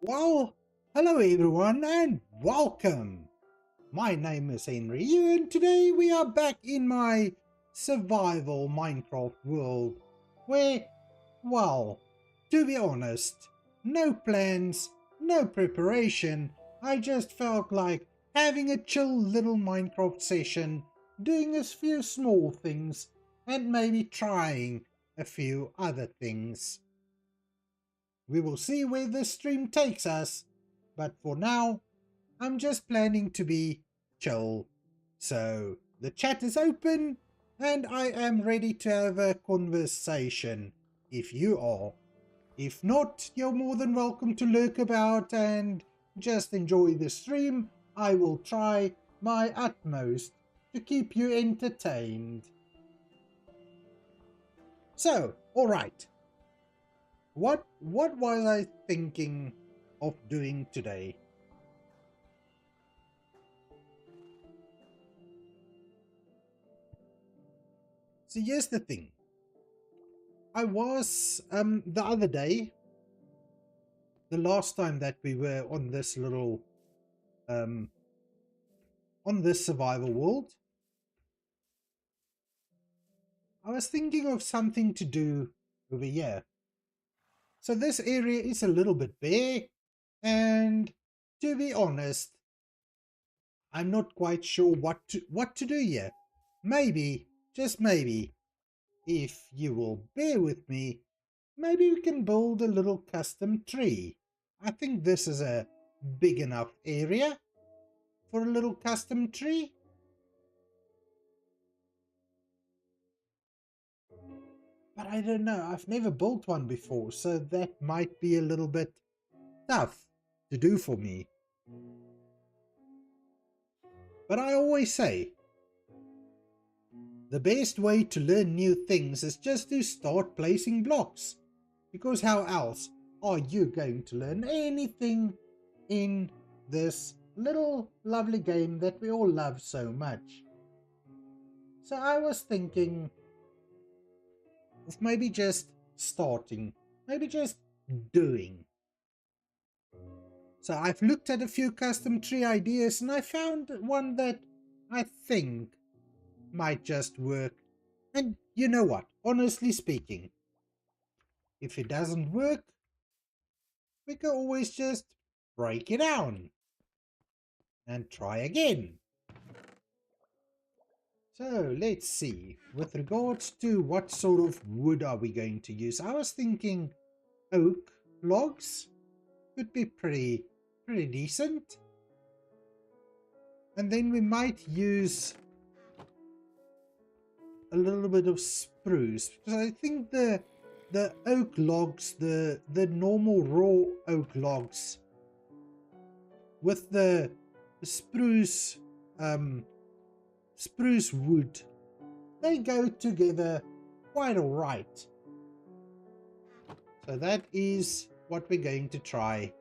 Well, hello everyone and welcome. My name is Henry and today we are back in my survival Minecraft world where, well, to be honest, no plans, no preparation. I just felt like having a chill little Minecraft session, doing a few small things and maybe trying a few other things. We will see where this stream takes us, but for now, I'm just planning to be chill. So, the chat is open, and I am ready to have a conversation, if you are. If not, you're more than welcome to lurk about and just enjoy the stream. I will try my utmost to keep you entertained. So, alright. What was I thinking of doing today? So here's the thing. I was the other day, the last time that we were on this little on this survival world, I was thinking of something to do over here. So this area is a little bit bare, and to be honest, I'm not quite sure what to do here. Maybe, just maybe, if you will bear with me, maybe we can build a little custom tree. I think this is a big enough area for a little custom tree. But I don't know, I've never built one before, so that might be a little bit tough to do for me. But I always say, the best way to learn new things is just to start placing blocks. Because how else are you going to learn anything in this little lovely game that we all love so much? So I was thinking of maybe just starting, maybe just doing. So I've looked at a few custom tree ideas and I found one that I think might just work. And you know what, honestly speaking, if it doesn't work, we can always just break it down and try again. So let's see, with regards to what sort of wood are we going to use, I was thinking oak logs could be pretty decent. And then we might use a little bit of spruce, because I think the oak logs, the normal raw oak logs with the spruce spruce wood, they go together quite all right. So that is what we're going to try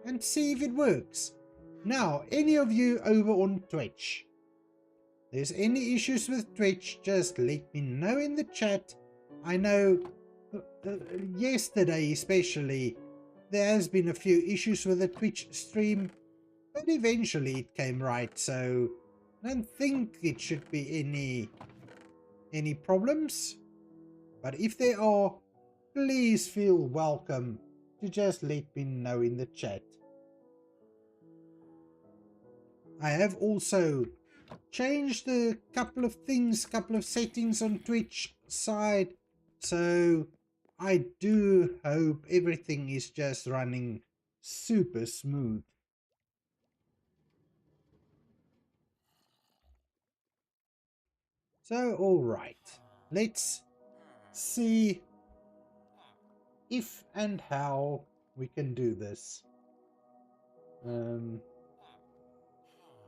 and see if it works. Now, any of you over on Twitch, there's any issues with Twitch, just let me know in the chat. I know yesterday especially there has been a few issues with the Twitch stream, but eventually it came right, so I don't think it should be any problems. But if there are, please feel welcome to just let me know in the chat. I have also changed a couple of things, couple of settings on Twitch side, so I do hope everything is just running super smooth. So alright, let's see if and how we can do this.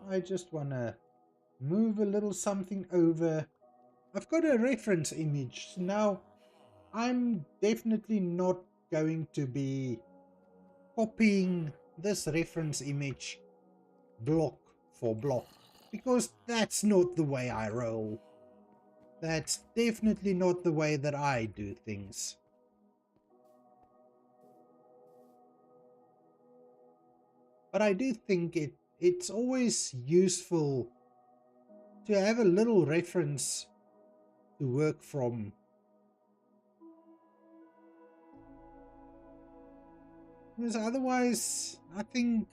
I just want to move a little something over. I've got a reference image. Now, I'm definitely not going to be copying this reference image block for block, because that's not the way I roll. That's definitely not the way that I do things. But I do think it's always useful to have a little reference to work from. Because otherwise, I think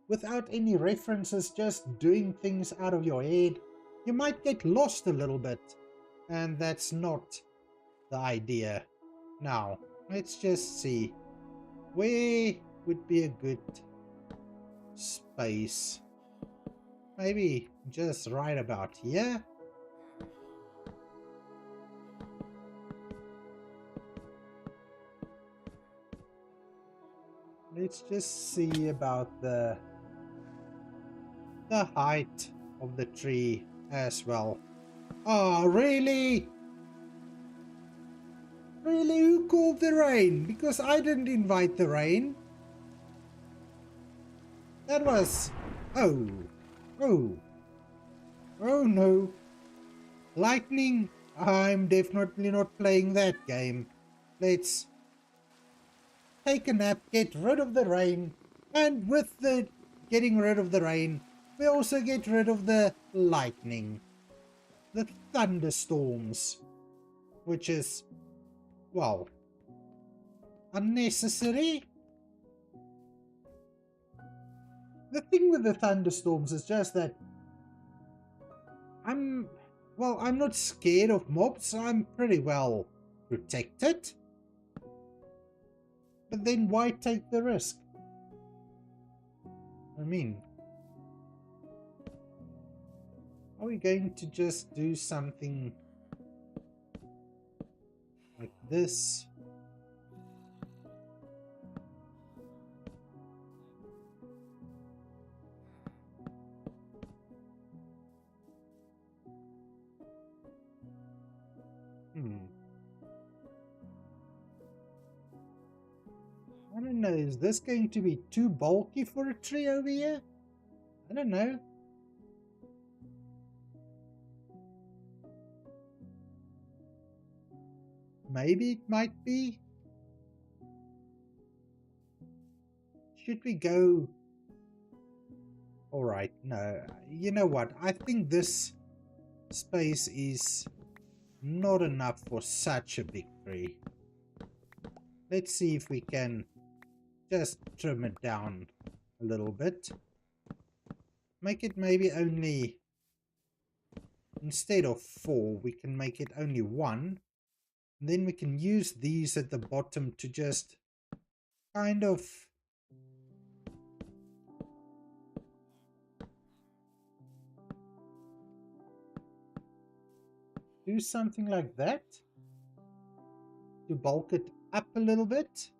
without any references, just doing things out of your head, you might get lost a little bit. And that's not the idea. Now, let's just see. Where would be a good space? Maybe just right about here. Let's just see about the height of the tree as well. Oh, really? Really? Who called the rain? Because I didn't invite the rain. That was... Oh. Oh. Oh no. Lightning? I'm definitely not playing that game. Let's take a nap, get rid of the rain, and with the getting rid of the rain, we also get rid of the lightning. The thunderstorms. Which is, well, unnecessary. The thing with the thunderstorms is just that I'm not scared of mobs. I'm pretty well protected. But then why take the risk? I mean, are we going to just do something like this? I don't know, is this going to be too bulky for a tree over here? I don't know. Maybe it might be. Should we go? Alright, no. You know what? I think this space is not enough for such a big tree. Let's see if we can just trim it down a little bit. Make it maybe only, instead of 4, we can make it only 1. And then we can use these at the bottom to just kind of do something like that to bulk it up a little bit.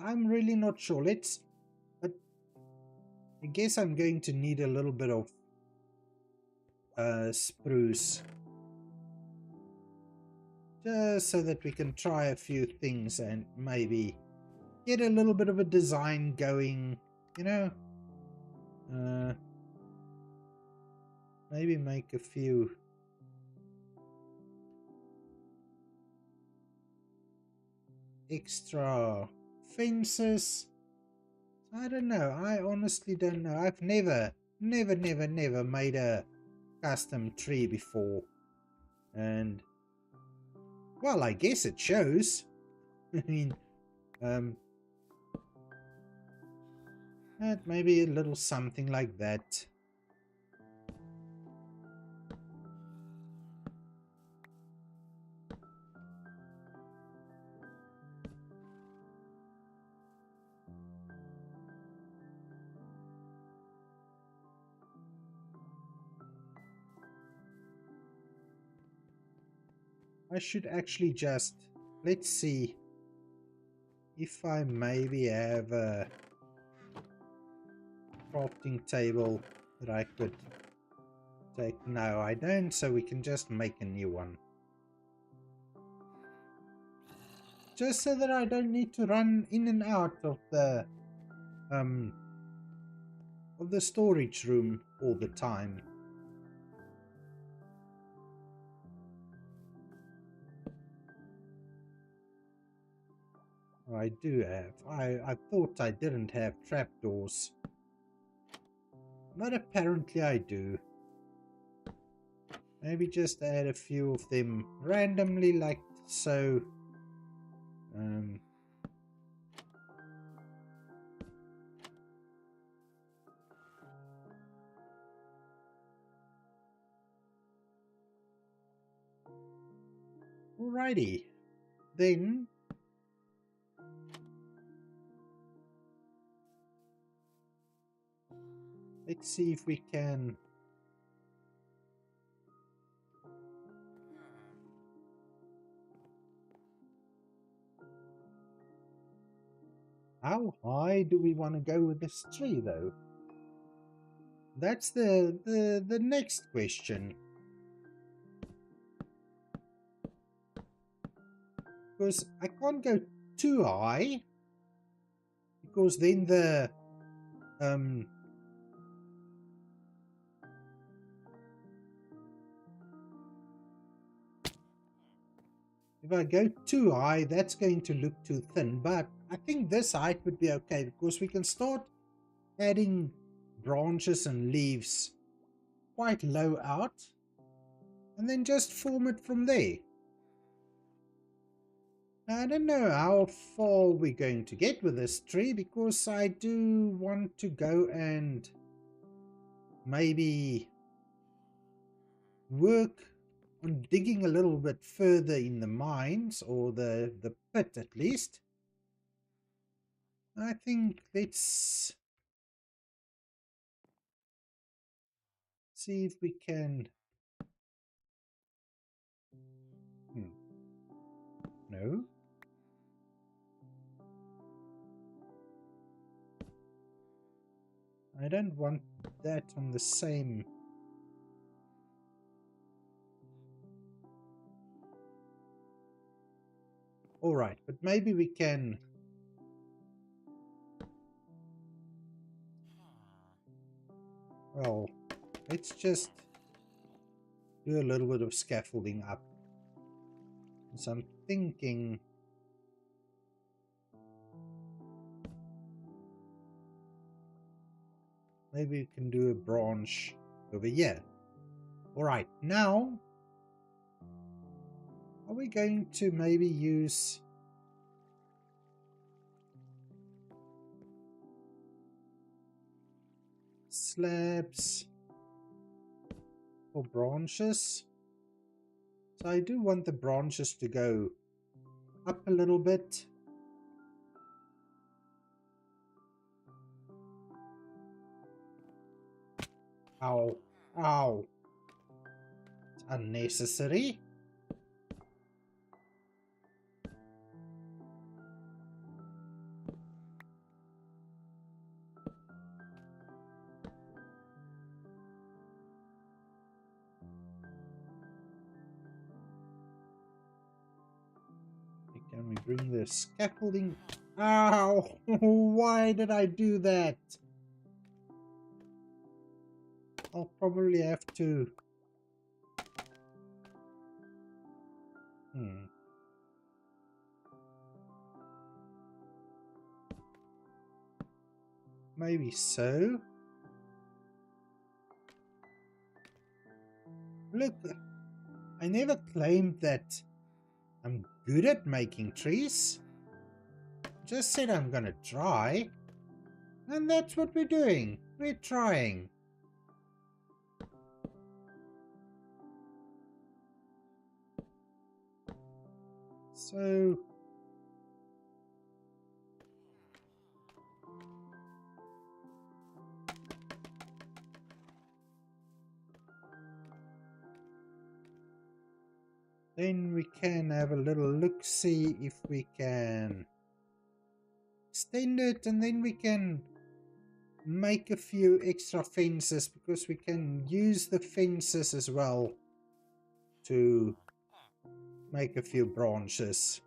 I'm really not sure. But I guess I'm going to need a little bit of spruce, just so that we can try a few things and maybe get a little bit of a design going, you know. Maybe make a few extra fences. I don't know. I honestly don't know. I've never made a custom tree before. And, well, I guess it shows. I mean, maybe a little something like that. I should actually just, let's see if I maybe have a crafting table that I could take. No, I don't, so we can just make a new one. Just so that I don't need to run in and out of the of the storage room all the time. I do have. I thought I didn't have trapdoors, but apparently I do. Maybe just add a few of them randomly like so. Alrighty, then let's see if we can how high do we want to go with this tree though? That's the next question. Because I can't go too high, because then the if I go too high, that's going to look too thin. But I think this height would be okay, because we can start adding branches and leaves quite low out, and then just form it from there. I don't know how far we're going to get with this tree, because I do want to go and maybe work on digging a little bit further in the mines, or the pit at least. I think let's see if we can... No? I don't want that on the same... Alright, but maybe we can... Well, let's just do a little bit of scaffolding up. So I'm thinking... Maybe we can do a branch over here. Alright, now... Are we going to maybe use... slabs for branches? So I do want the branches to go up a little bit. Ow. Ow. It's unnecessary. Can we bring the scaffolding? Ow! Why did I do that? I'll probably have to... Maybe so. Look, I never claimed that I'm good at making trees. Just said I'm gonna try. And that's what we're doing. We're trying. So... Then we can have a little look, see if we can extend it, and then we can make a few extra fences, because we can use the fences as well to make a few branches.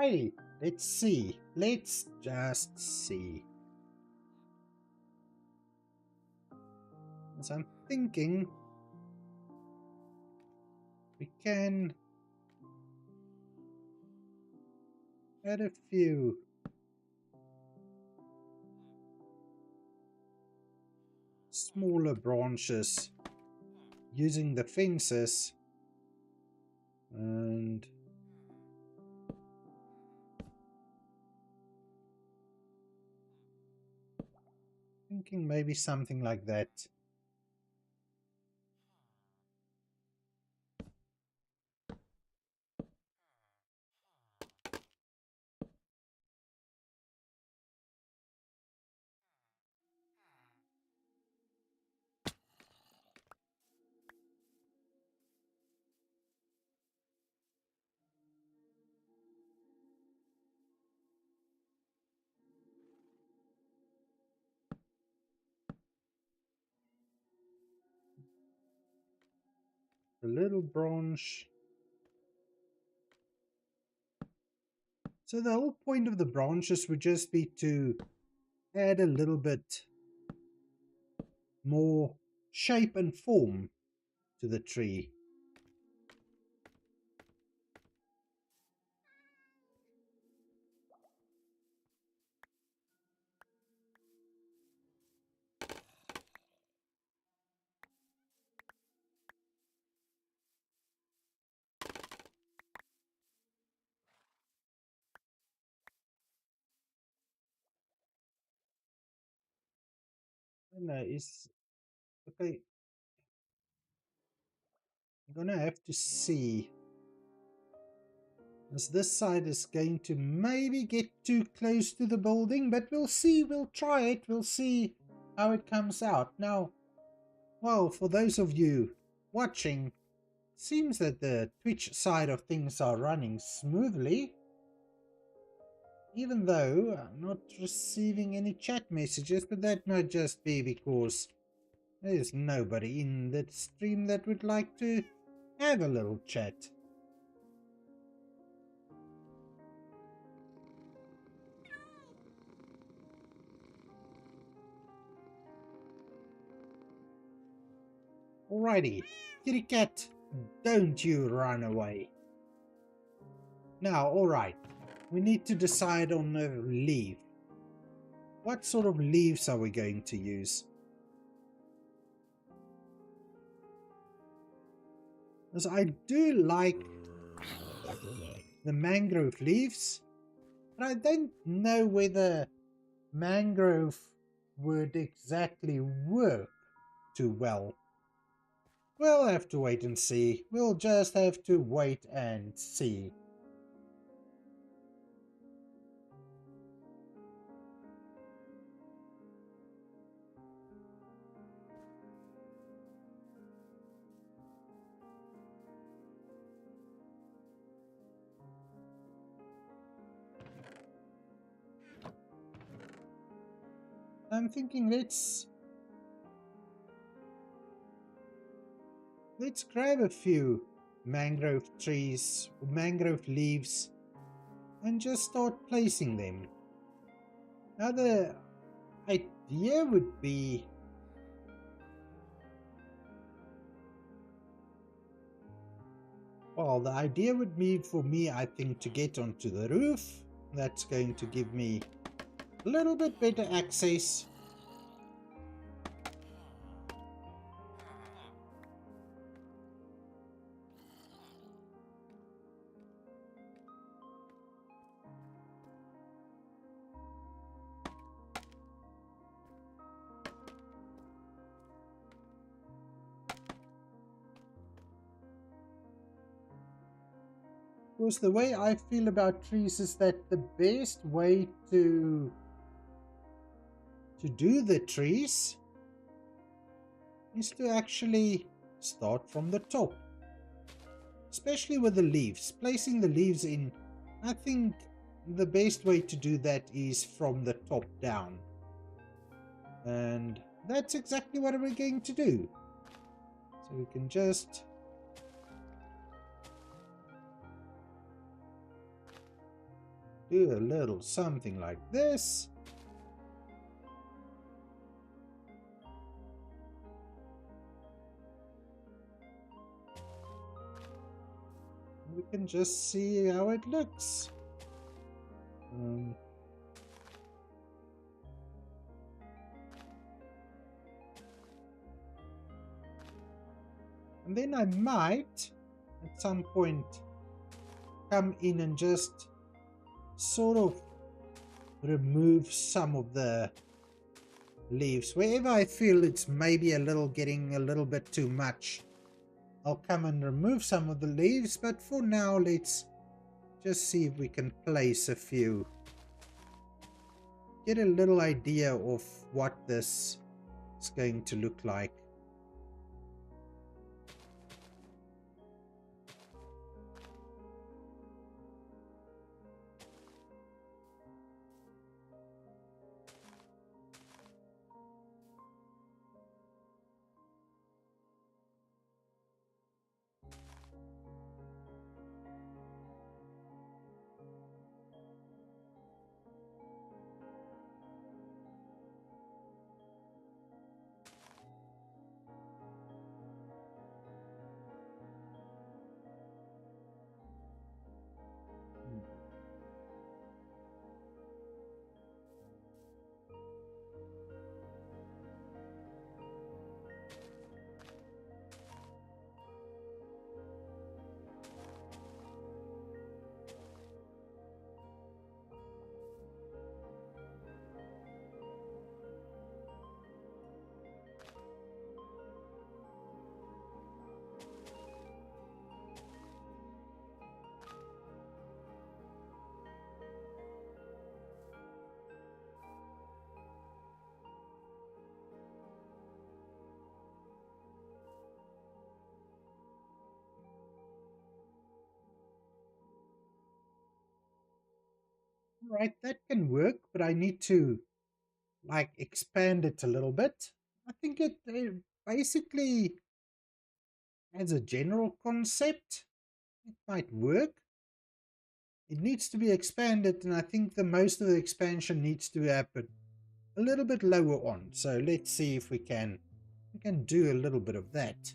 Alrighty, let's see. Let's just see. As I'm thinking, we can add a few smaller branches using the fences, and thinking maybe something like that. A little branch. So the whole point of the branches would just be to add a little bit more shape and form to the tree. No, it's okay. I'm gonna have to see, as this side is going to maybe get too close to the building, but we'll see. We'll try it. We'll see how it comes out. Now, well, for those of you watching, it seems that the Twitch side of things are running smoothly, even though I'm not receiving any chat messages, but that might just be because there's nobody in the stream that would like to have a little chat. Alrighty, kitty cat, don't you run away. Now, alright, we need to decide on a leaf. What sort of leaves are we going to use? Because I do like the mangrove leaves, but I don't know whether mangrove would exactly work too well. We'll have to wait and see. We'll just have to wait and see. I'm thinking let's grab a few mangrove trees, mangrove leaves, and just start placing them. Now the idea would be for me, I think, to get onto the roof. That's going to give me a little bit better access. Because the way I feel about trees is that the best way to do the trees is to actually start from the top. Especially with the leaves. Placing the leaves in, I think the best way to do that is from the top down. And that's exactly what we're going to do. So we can just do a little something like this. We can just see how it looks. And then I might, at some point, come in and just sort of remove some of the leaves. Wherever I feel it's maybe getting a little bit too much, I'll come and remove some of the leaves. But for now, let's just see if we can place a few. Get a little idea of what this is going to look like. Right, that can work, but I need to like expand it a little bit. I think it basically, as a general concept, it might work. It needs to be expanded, and I think the most of the expansion needs to happen a little bit lower on. So let's see if we can do a little bit of that.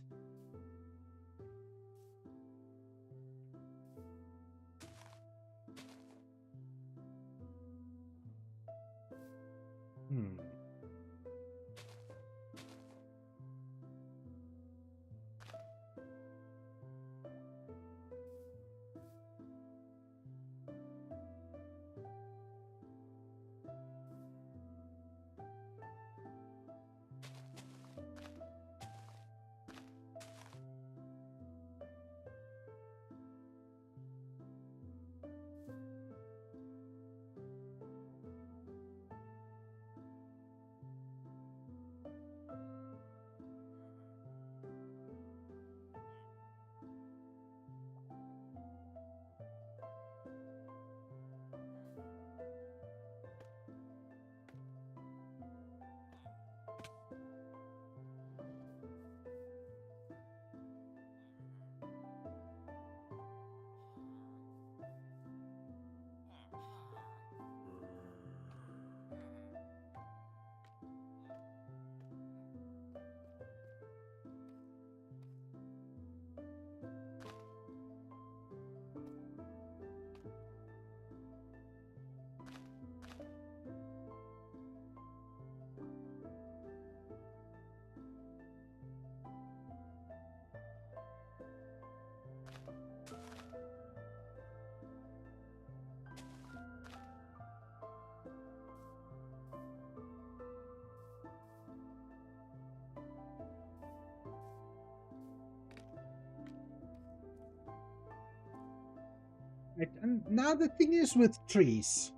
Right. And now the thing is with trees,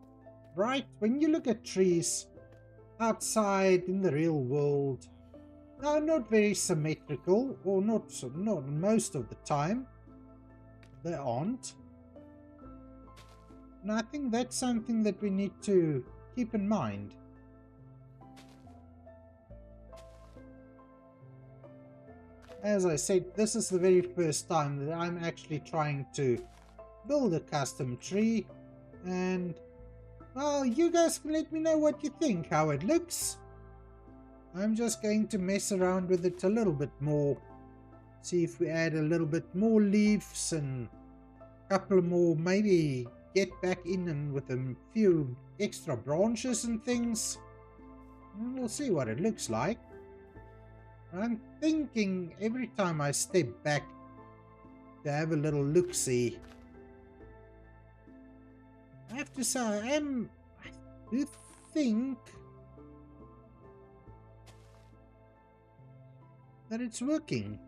right? When you look at trees outside in the real world, they're not very symmetrical, or not most of the time. They aren't. And I think that's something that we need to keep in mind. As I said, this is the very first time that I'm actually trying to build a custom tree, and Well, you guys can let me know what you think, how it looks. I'm just going to mess around with it a little bit more. See if we add a little bit more leaves and a couple more, maybe get back in and with a few extra branches and things. And we'll see what it looks like. I'm thinking every time I step back to have a little look-see. I have to say, I do think that it's working.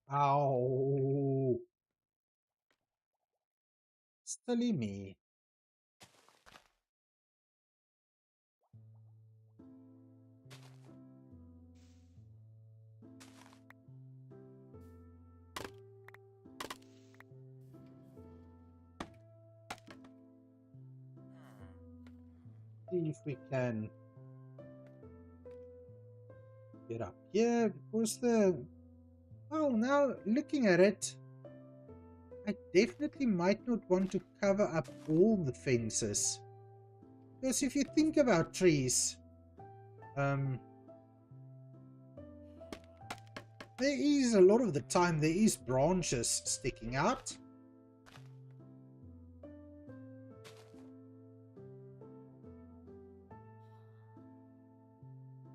Ow! Silly me. See if we can get up here, because well, now looking at it, I definitely might not want to cover up all the fences. Because if you think about trees, there is a lot of the time there is branches sticking out.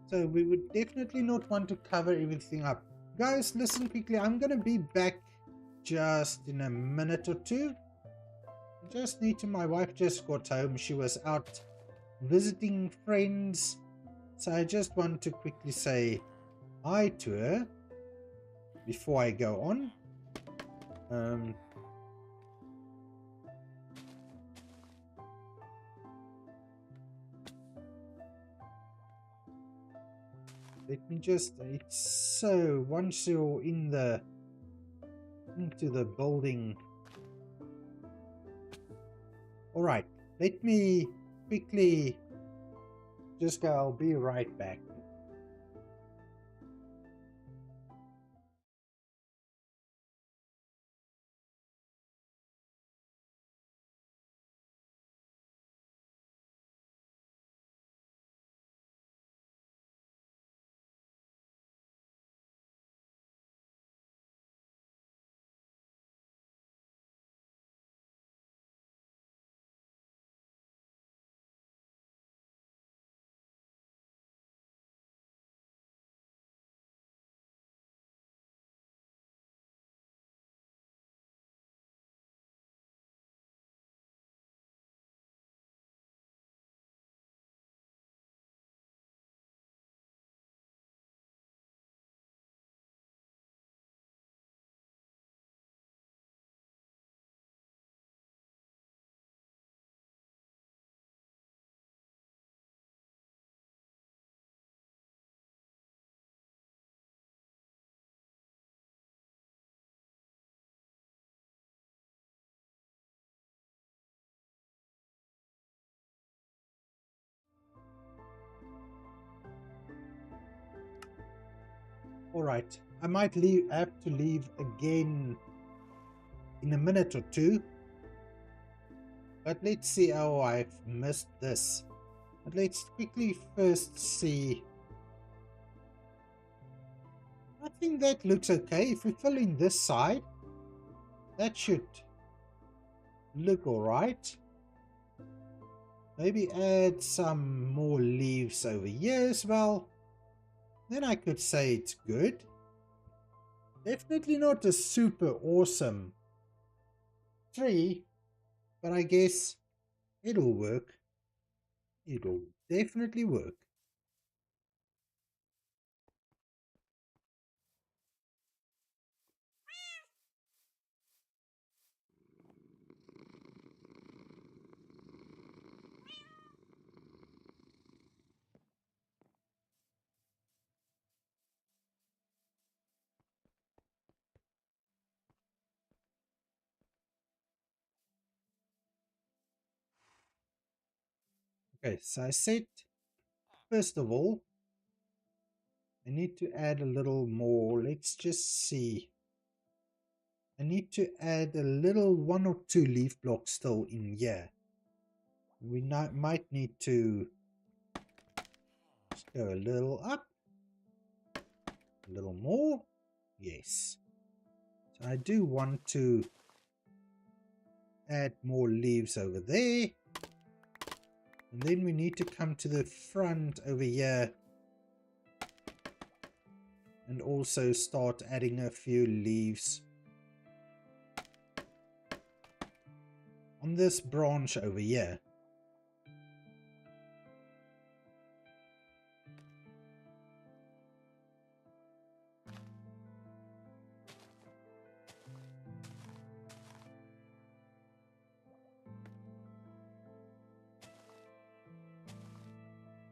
So we would definitely not want to cover everything up. Guys, listen quickly. I'm going to be back just in a minute or two. My wife just got home. She was out visiting friends. So I just want to quickly say hi to her before I go on. Let me just, it's so, once you're into the building. Alright, let me quickly just go, I'll be right back. Alright, I might have to leave again in a minute or two. But let's see how I've missed this. But let's quickly first see. I think that looks okay. If we fill in this side, that should look alright. Maybe add some more leaves over here as well. Then I could say it's good. Definitely not a super awesome tree, but I guess it'll work. It'll definitely work. Okay, so I said, first of all, I need to add a little more. Let's just see. I need to add a little 1 or 2 leaf blocks still in here. We might need to just go a little up, a little more. Yes. So I do want to add more leaves over there. And then we need to come to the front over here and also start adding a few leaves on this branch over here.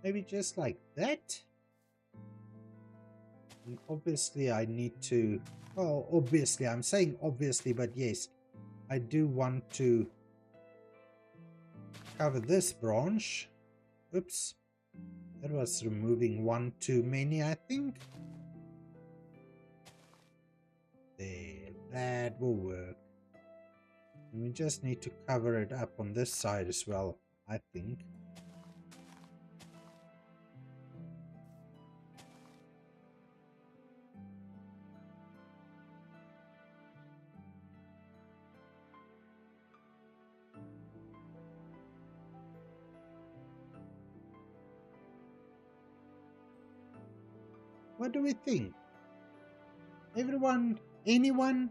Maybe just like that. And obviously I need to, well, obviously, I'm saying obviously, but yes, I do want to cover this branch. Oops, that was removing one too many, I think. There, that will work. And we just need to cover it up on this side as well, I think. What do we think? Everyone? Anyone?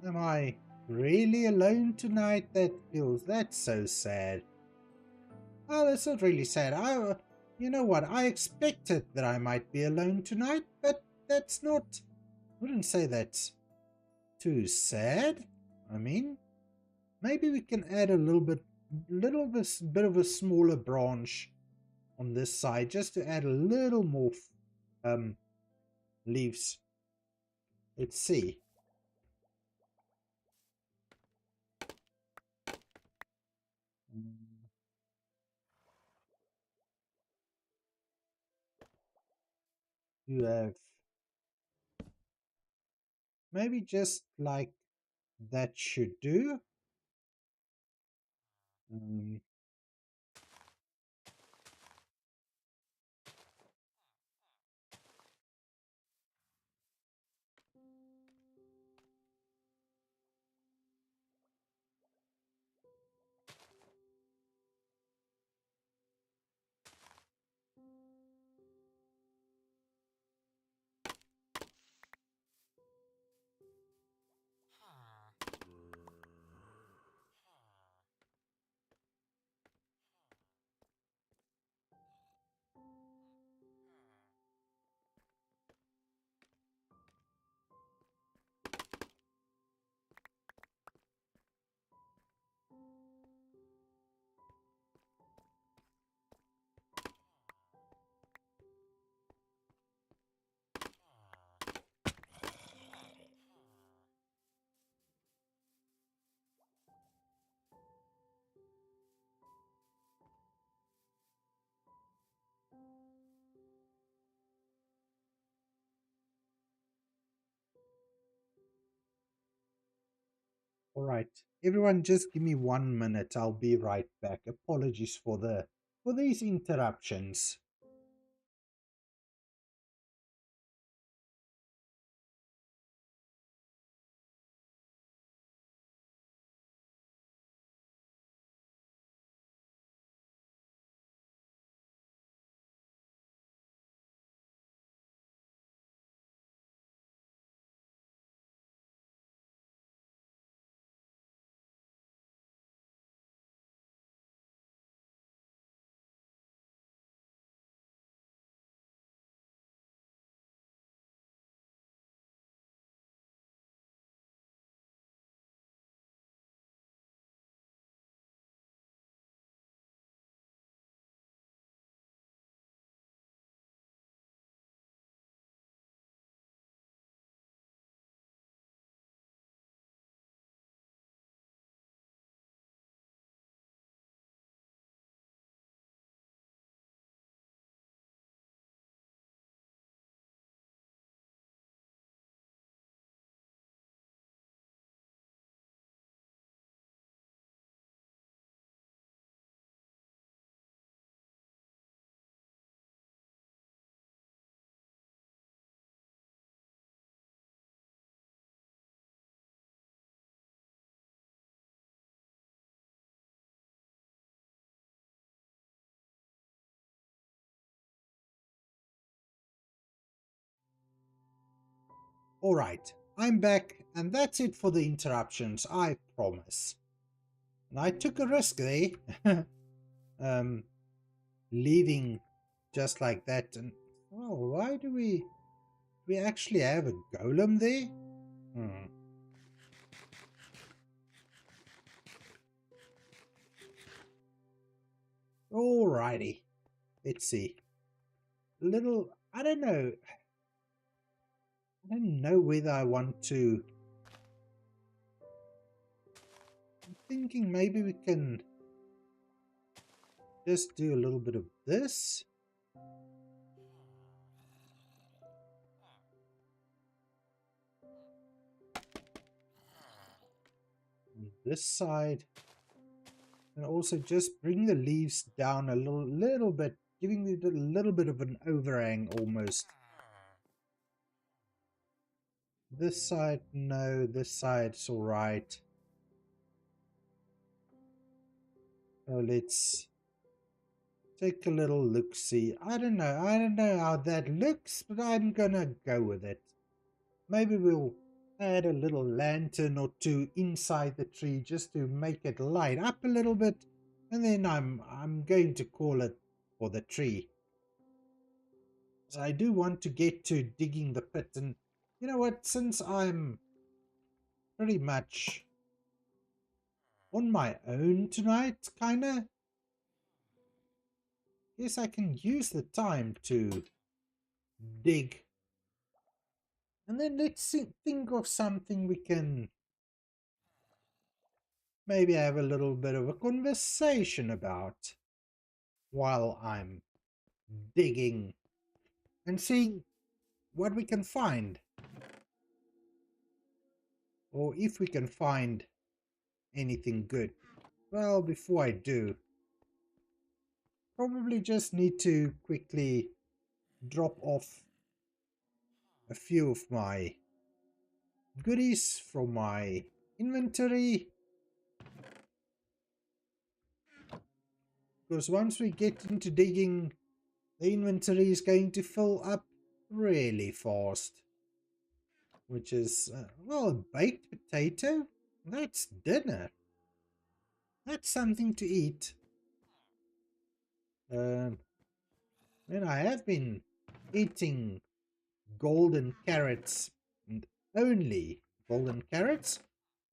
Am I really alone tonight? That's so sad. Oh, that's not really sad. You know what? I expected that I might be alone tonight, but that's not, I wouldn't say that's too sad. I mean, maybe we can add a little bit of a smaller branch on this side just to add a little more leaves. Let's see. You have maybe just like that should do. Um, all right, everyone, just give me 1 minute. I'll be right back. Apologies for these interruptions. Alright, I'm back, and that's it for the interruptions, I promise. And I took a risk there. Leaving just like that. And well, why do we actually have a golem there? Alrighty, let's see. I don't know whether I want to. I'm thinking maybe we can just do a little bit of this. On this side. And also just bring the leaves down a little bit, giving it a little bit of an overhang almost. This side, no, this side's alright. So let's take a little look-see. I don't know how that looks, but I'm gonna go with it. Maybe we'll add a little lantern or two inside the tree just to make it light up a little bit, and then I'm going to call it for the tree. So I do want to get to digging the pit, and you know what, since I'm pretty much on my own tonight, kinda, guess I can use the time to dig. And then let's think of something we can maybe have a little bit of a conversation about while I'm digging and seeing what we can find. Or if we can find anything good. Well, before I do, probably just need to quickly drop off a few of my goodies from my inventory. Because once we get into digging, the inventory is going to fill up really fast. Which is, well, a baked potato? That's dinner. That's something to eat. And I have been eating golden carrots, and only golden carrots.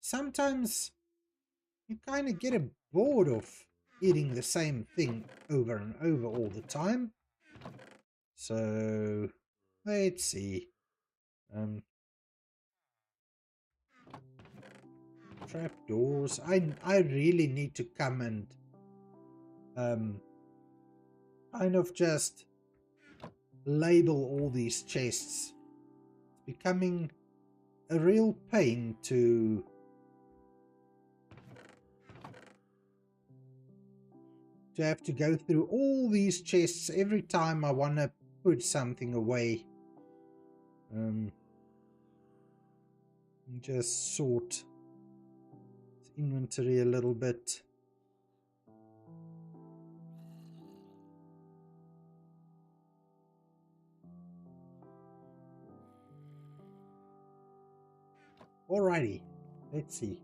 Sometimes you kind of get bored of eating the same thing over and over all the time. So, let's see. Trapdoors. I really need to come and kind of just label all these chests. It's becoming a real pain to have to go through all these chests every time I want to put something away. Just sort inventory a little bit. Alrighty, let's see.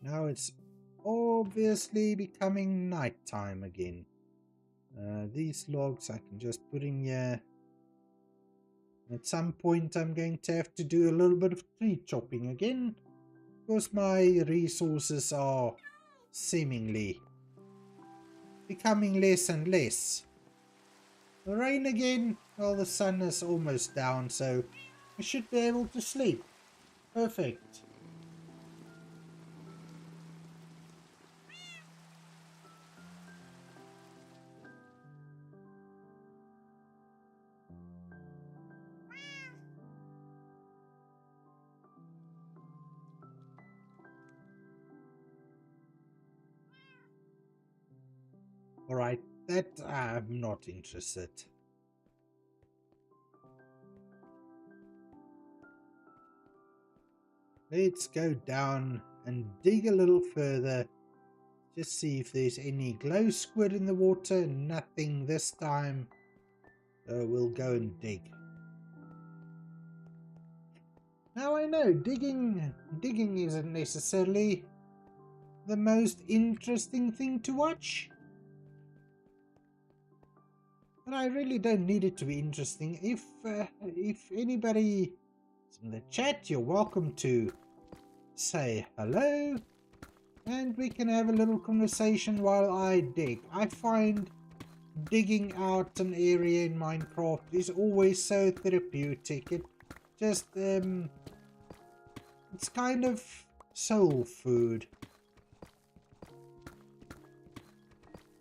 Now it's obviously becoming nighttime again. These logs I can just put in here. At some point I'm going to have to do a little bit of tree chopping again, because my resources are seemingly becoming less and less. The rain again, well, the sun is almost down, so we should be able to sleep. Perfect. Alright, that I'm not interested. Let's go down and dig a little further. Just see if there's any glow squid in the water. Nothing this time. we'll go and dig. Now I know digging isn't necessarily the most interesting thing to watch, but I really don't need it to be interesting. If anybody is in the chat, you're welcome to say hello, and we can have a little conversation while I dig. I find digging out an area in Minecraft is always so therapeutic. It just it's kind of soul food.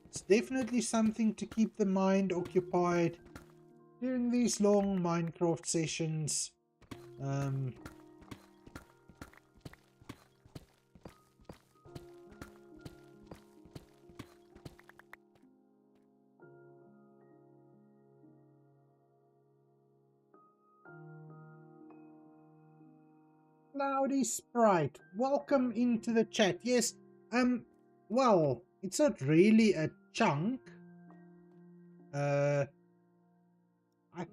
It's definitely something to keep the mind occupied during these long Minecraft sessions. Cloudy Sprite, welcome into the chat. Yes, well, it's not really a chunk. I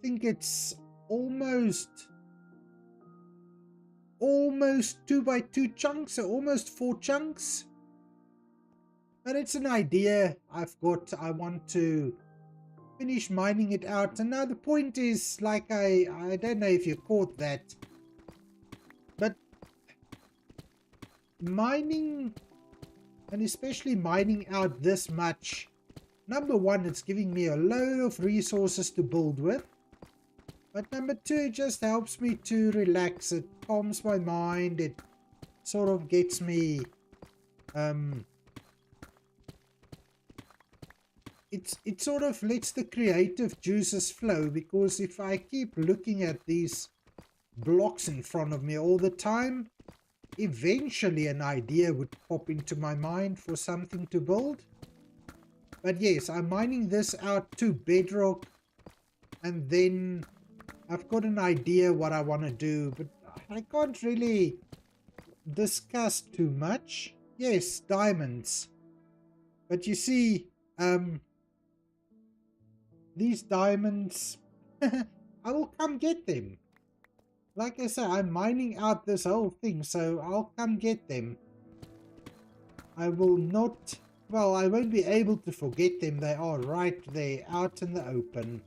think it's almost 2 by 2 chunks, so almost 4 chunks. But it's an idea I've got. I want to finish mining it out. And now the point is, like, I don't know if you caught that, but mining, and especially mining out this much, number one, it's giving me a load of resources to build with. But number two, it just helps me to relax. It calms my mind. It sort of gets me, it sort of lets the creative juices flow, because if I keep looking at these blocks in front of me all the time, eventually an idea would pop into my mind for something to build. But yes, I'm mining this out to bedrock, and then I've got an idea what I want to do, but I can't really discuss too much. Yes, diamonds. But you see, these diamonds, I will come get them. Like I said, I'm mining out this whole thing, so I'll come get them. I will not, well, I won't be able to forget them. They are right there, out in the open.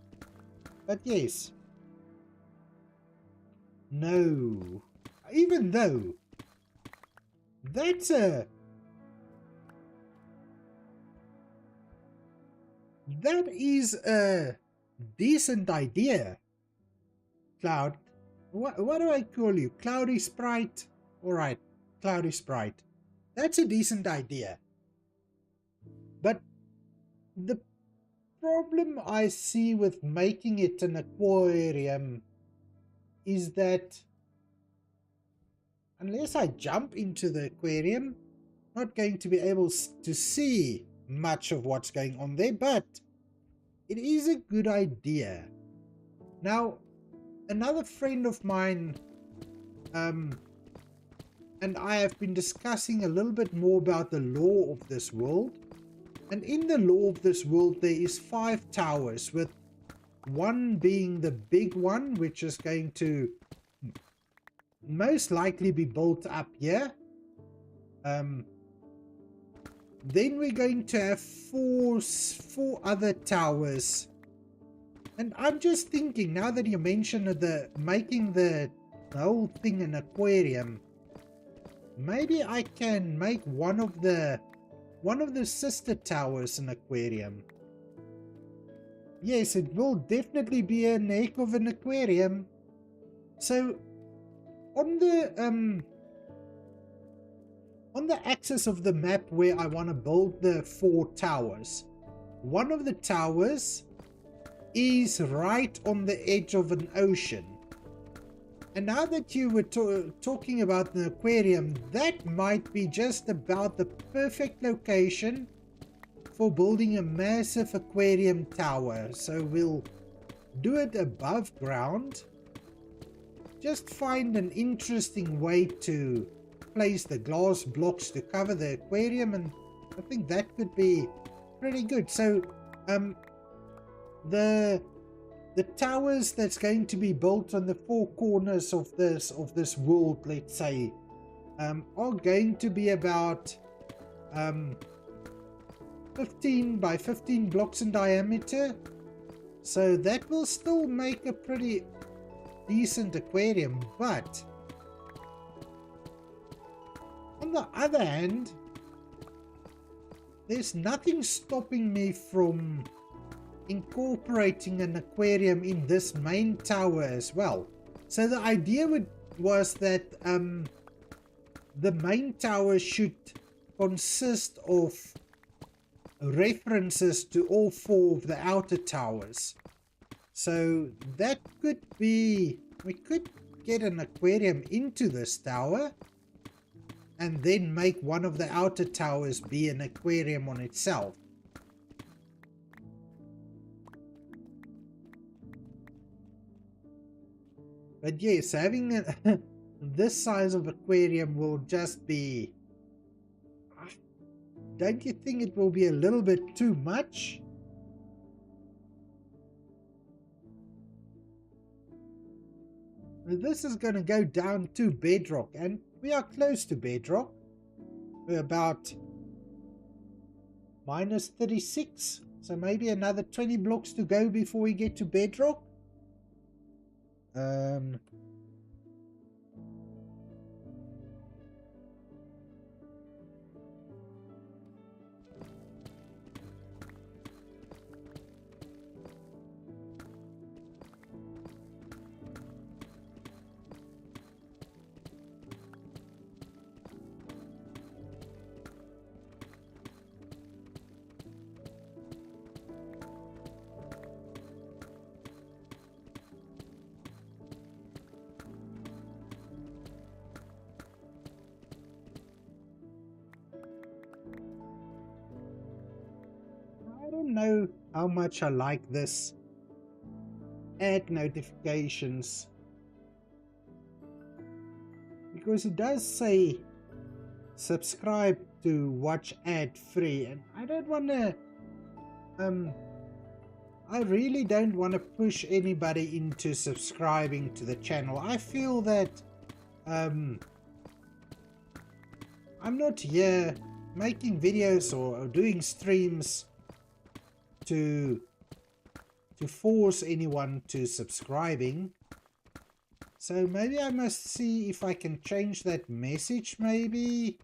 But yes. No. Even though, that is a decent idea, Cloud. What do I call you? Cloudy Sprite? Alright, Cloudy Sprite. That's a decent idea. But the problem I see with making it an aquarium is that unless I jump into the aquarium, I'm not going to be able to see much of what's going on there, but it is a good idea. Now, another friend of mine and I have been discussing a little bit more about the law of this world. And in the law of this world, there is 5 towers, with one being the big one, which is going to most likely be built up here. Then we're going to have four other towers. And I'm just thinking, now that you mentioned making the whole thing an aquarium, maybe I can make one of the sister towers an aquarium. Yes, it will definitely be a heck of an aquarium. So on the axis of the map where I want to build the 4 towers, one of the towers is right on the edge of an ocean. And now that you were talking about an aquarium, that might be just about the perfect location for building a massive aquarium tower. So we'll do it above ground. Just find an interesting way to place the glass blocks to cover the aquarium, and I think that could be pretty good. So the the towers that's going to be built on the four corners of this world, let's say, are going to be about 15 by 15 blocks in diameter. So that will still make a pretty decent aquarium, but on the other hand, there's nothing stopping me from incorporating an aquarium in this main tower as well. So the idea was that the main tower should consist of references to all four of the outer towers. So that could be, we could get an aquarium into this tower and then make one of the outer towers be an aquarium on itself. But yes, having this size of aquarium will just be, don't you think it will be a little bit too much? This is going to go down to bedrock, and we are close to bedrock. We're about minus 36, so maybe another 20 blocks to go before we get to bedrock. I don't know how much I like this add notifications, because it does say subscribe to watch ad free, and I don't want to I really don't want to push anybody into subscribing to the channel. I feel that I'm not here making videos or doing streams to force anyone to subscribing. So maybe I must see if I can change that message, maybe,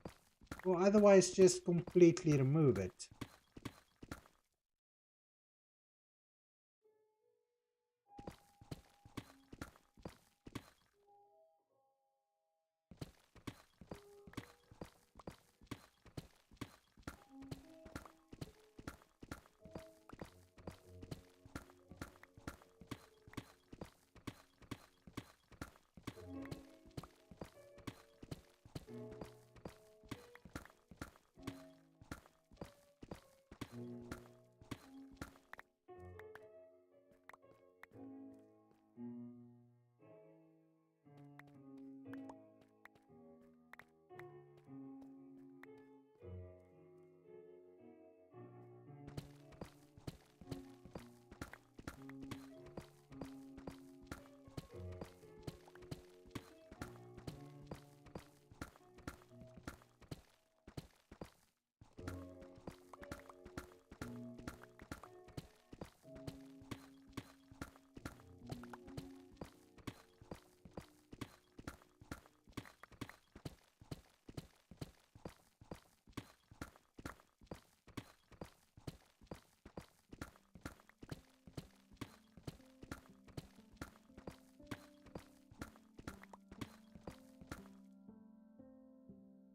or otherwise just completely remove it.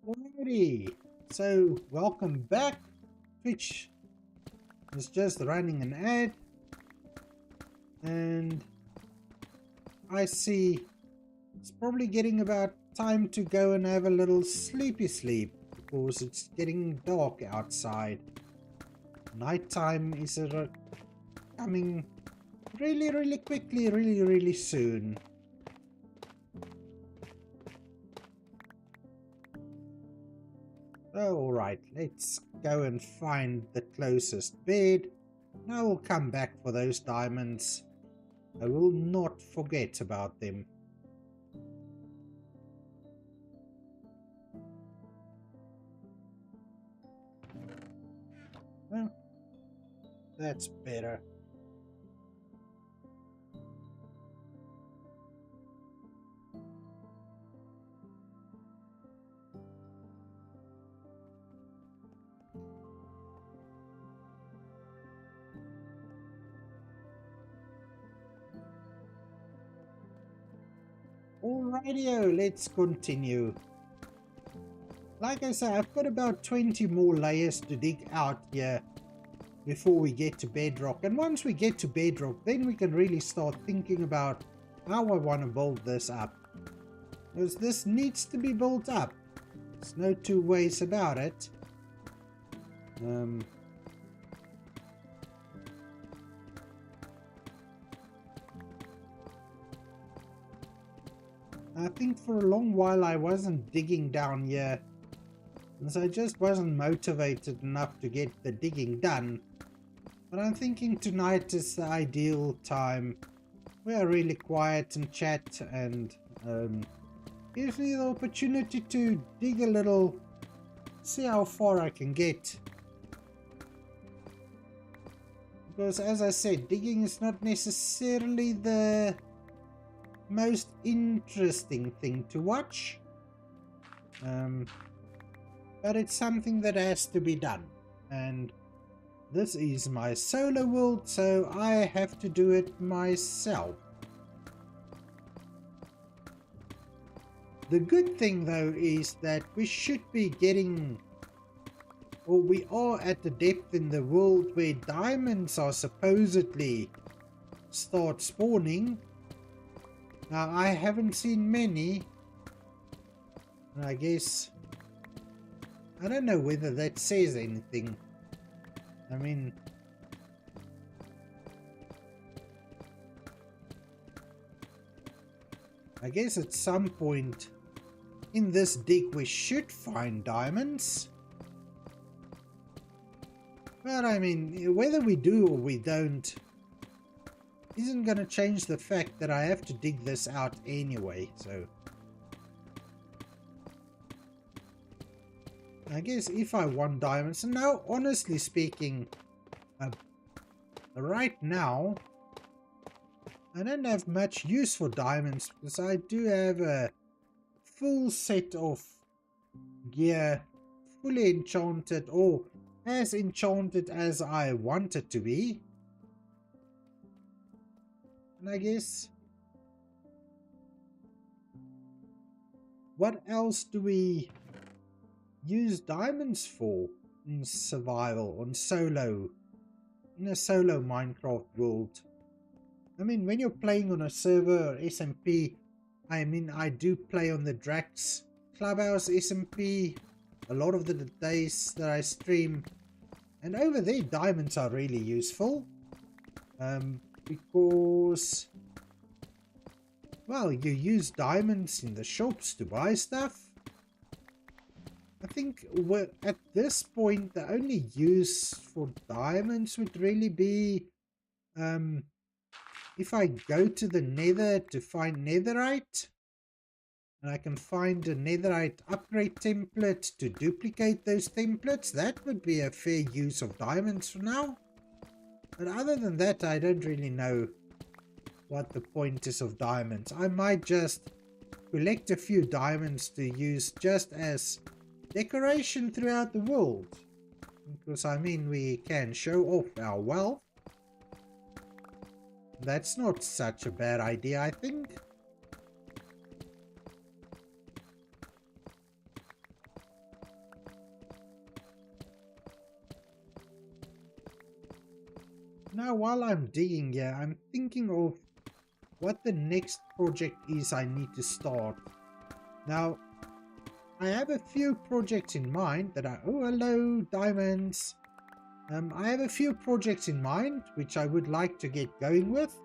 Alrighty, so welcome back. Twitch is just running an ad, and I see it's probably getting about time to go and have a little sleepy sleep, because it's getting dark outside. Nighttime is coming really quickly, really soon. Alright, let's go and find the closest bed. Now we'll come back for those diamonds. I will not forget about them. Well, that's better. Alrighty, let's continue. Like I say, I've got about 20 more layers to dig out here before we get to bedrock. And once we get to bedrock, then we can really start thinking about how I want to build this up. Because this needs to be built up. There's no two ways about it. I think for a long while I wasn't digging down here, and so I just wasn't motivated enough to get the digging done. But I'm thinking tonight is the ideal time. We are really quiet and chat, and gives me the opportunity to dig a little, see how far I can get. Because as I said, digging is not necessarily the most interesting thing to watch, but it's something that has to be done, and this is my solo world, so I have to do it myself. The good thing though is that we should be getting, or we are at the depth in the world where diamonds are supposedly start spawning. Now, I haven't seen many. I guess, I don't know whether that says anything. I mean, I guess at some point in this dig we should find diamonds. But I mean, whether we do or we don't isn't going to change the fact that I have to dig this out anyway, so I guess if I want diamonds, and now honestly speaking, right now I don't have much use for diamonds because I do have a full set of gear, fully enchanted, or as enchanted as I want it to be. And I guess, what else do we use diamonds for in survival, on solo, in a solo Minecraft world? I mean, when you're playing on a server or SMP, I mean, I do play on the Drac's Clubhouse SMP a lot of the days that I stream, and over there diamonds are really useful. Because, well, you use diamonds in the shops to buy stuff. I think at this point the only use for diamonds would really be if I go to the nether to find netherite, and I can find a netherite upgrade template to duplicate those templates. That would be a fair use of diamonds for now. But other than that, I don't really know what the point is of diamonds. I might just collect a few diamonds to use just as decoration throughout the world. Because, I mean, we can show off our wealth. That's not such a bad idea, I think. Now, while I'm digging here, I'm thinking of what the next project is I need to start. Now, I have a few projects in mind that are... Oh, hello, diamonds. I have a few projects in mind which I would like to get going with.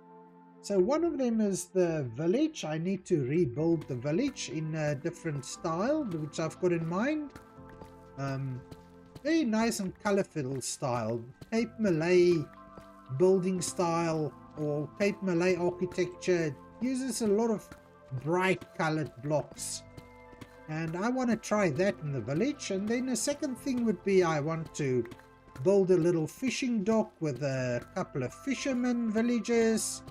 So one of them is the village. I need to rebuild the village in a different style, which I've got in mind. Very nice and colorful style. Cape Malay building style or Cape Malay architecture uses a lot of bright colored blocks. And I want to try that in the village. And then the second thing would be I want to build a little fishing dock with a couple of fishermen villages.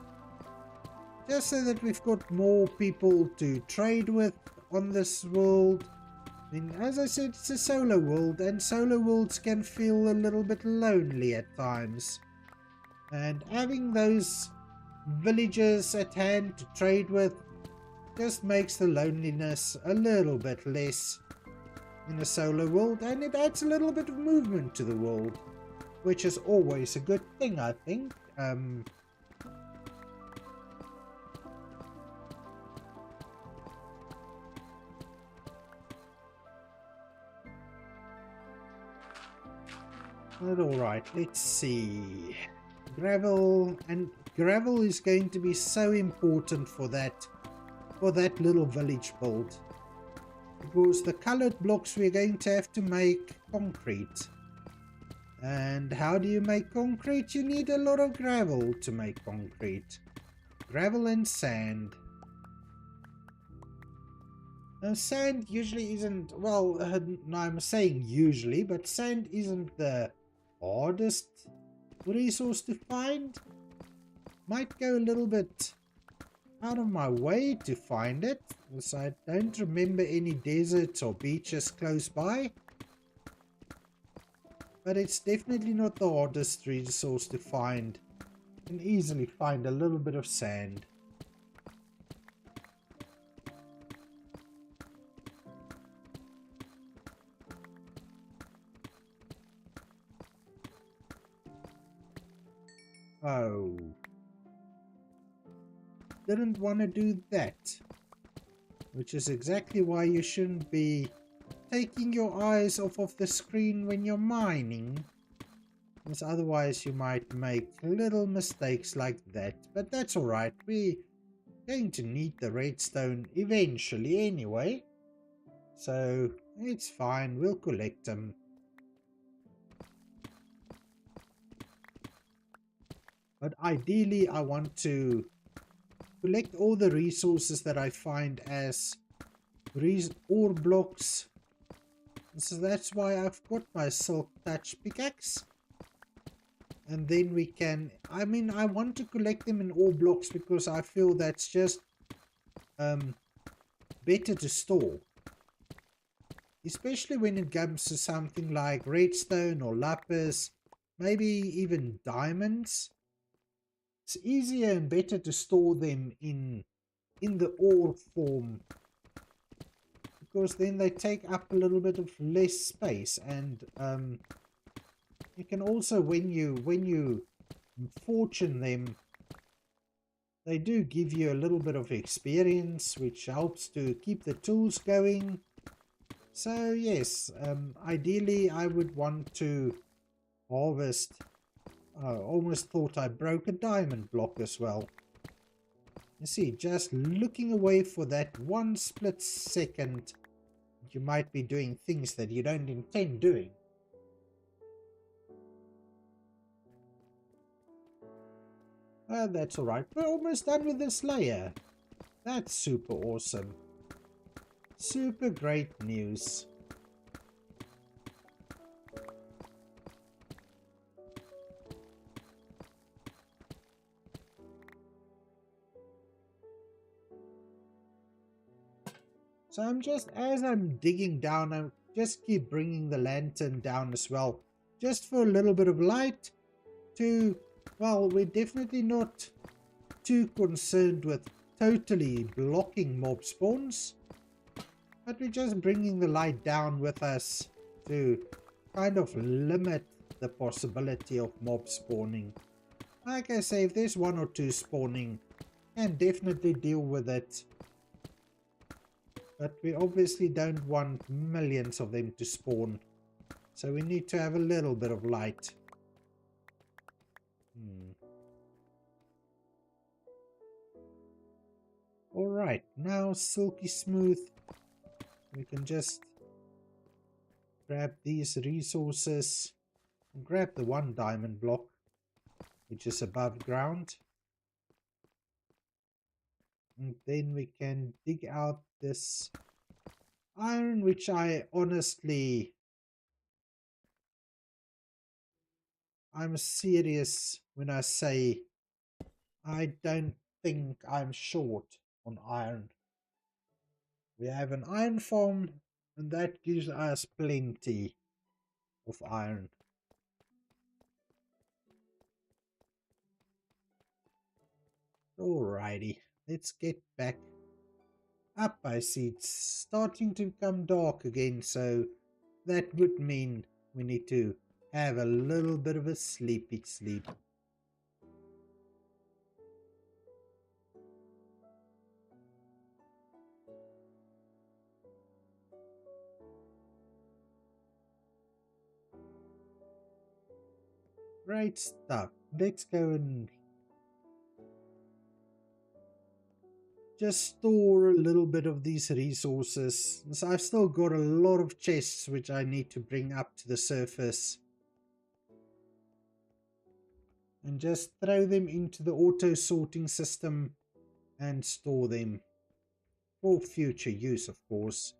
Just so that we've got more people to trade with on this world. I mean, as I said, it's a solo world, and solo worlds can feel a little bit lonely at times. And having those villages at hand to trade with just makes the loneliness a little bit less in a solo world, and it adds a little bit of movement to the world, which is always a good thing, I think. But alright, let's see. Gravel, and gravel is going to be so important for that little village build. Because the colored blocks we're going to have to make concrete. And how do you make concrete? You need a lot of gravel to make concrete. Gravel and sand. Now sand usually isn't, well, I'm saying usually, but sand isn't the hardest resource to find. Might go a little bit out of my way to find it, because I don't remember any deserts or beaches close by. But it's definitely not the hardest resource to find. You can easily find a little bit of sand. Oh. Didn't want to do that. Which is exactly why you shouldn't be taking your eyes off of the screen when you're mining. Because otherwise you might make little mistakes like that. But that's alright. We're going to need the redstone eventually anyway. So it's fine. We'll collect them. But ideally I want to collect all the resources that I find as ore blocks. So that's why I've got my silk touch pickaxe. And then we can, I mean, I want to collect them in ore blocks because I feel that's just better to store. Especially when it comes to something like redstone or lapis, maybe even diamonds. It's easier and better to store them in the ore form, because then they take up a little bit of less space, and you can also, when you fortune them, they do give you a little bit of experience, which helps to keep the tools going. So yes, ideally I would want to harvest. I almost thought I broke a diamond block as well. You see, just looking away for that one split second, you might be doing things that you don't intend doing. That's alright. We're almost done with this layer. That's super awesome. Super great news. So I'm just, as I'm digging down, I just keep bringing the lantern down as well. Just for a little bit of light to, well, we're definitely not too concerned with totally blocking mob spawns. But we're just bringing the light down with us to kind of limit the possibility of mob spawning. Like I say, if there's one or two spawning, can definitely deal with it. But we obviously don't want millions of them to spawn. So we need to have a little bit of light. Alright, now silky smooth. We can just grab these resources. And grab the one diamond block, which is above ground. And then we can dig out this iron, which I honestly, I'm serious when I say I don't think I'm short on iron. We have an iron farm, and that gives us plenty of iron. Alrighty, let's get back up. I see it's starting to become dark again, so that would mean we need to have a little bit of a sleepy sleep. Great stuff. Let's go and just store a little bit of these resources. So I've still got a lot of chests which I need to bring up to the surface. And just throw them into the auto sorting system and store them for future use, of course.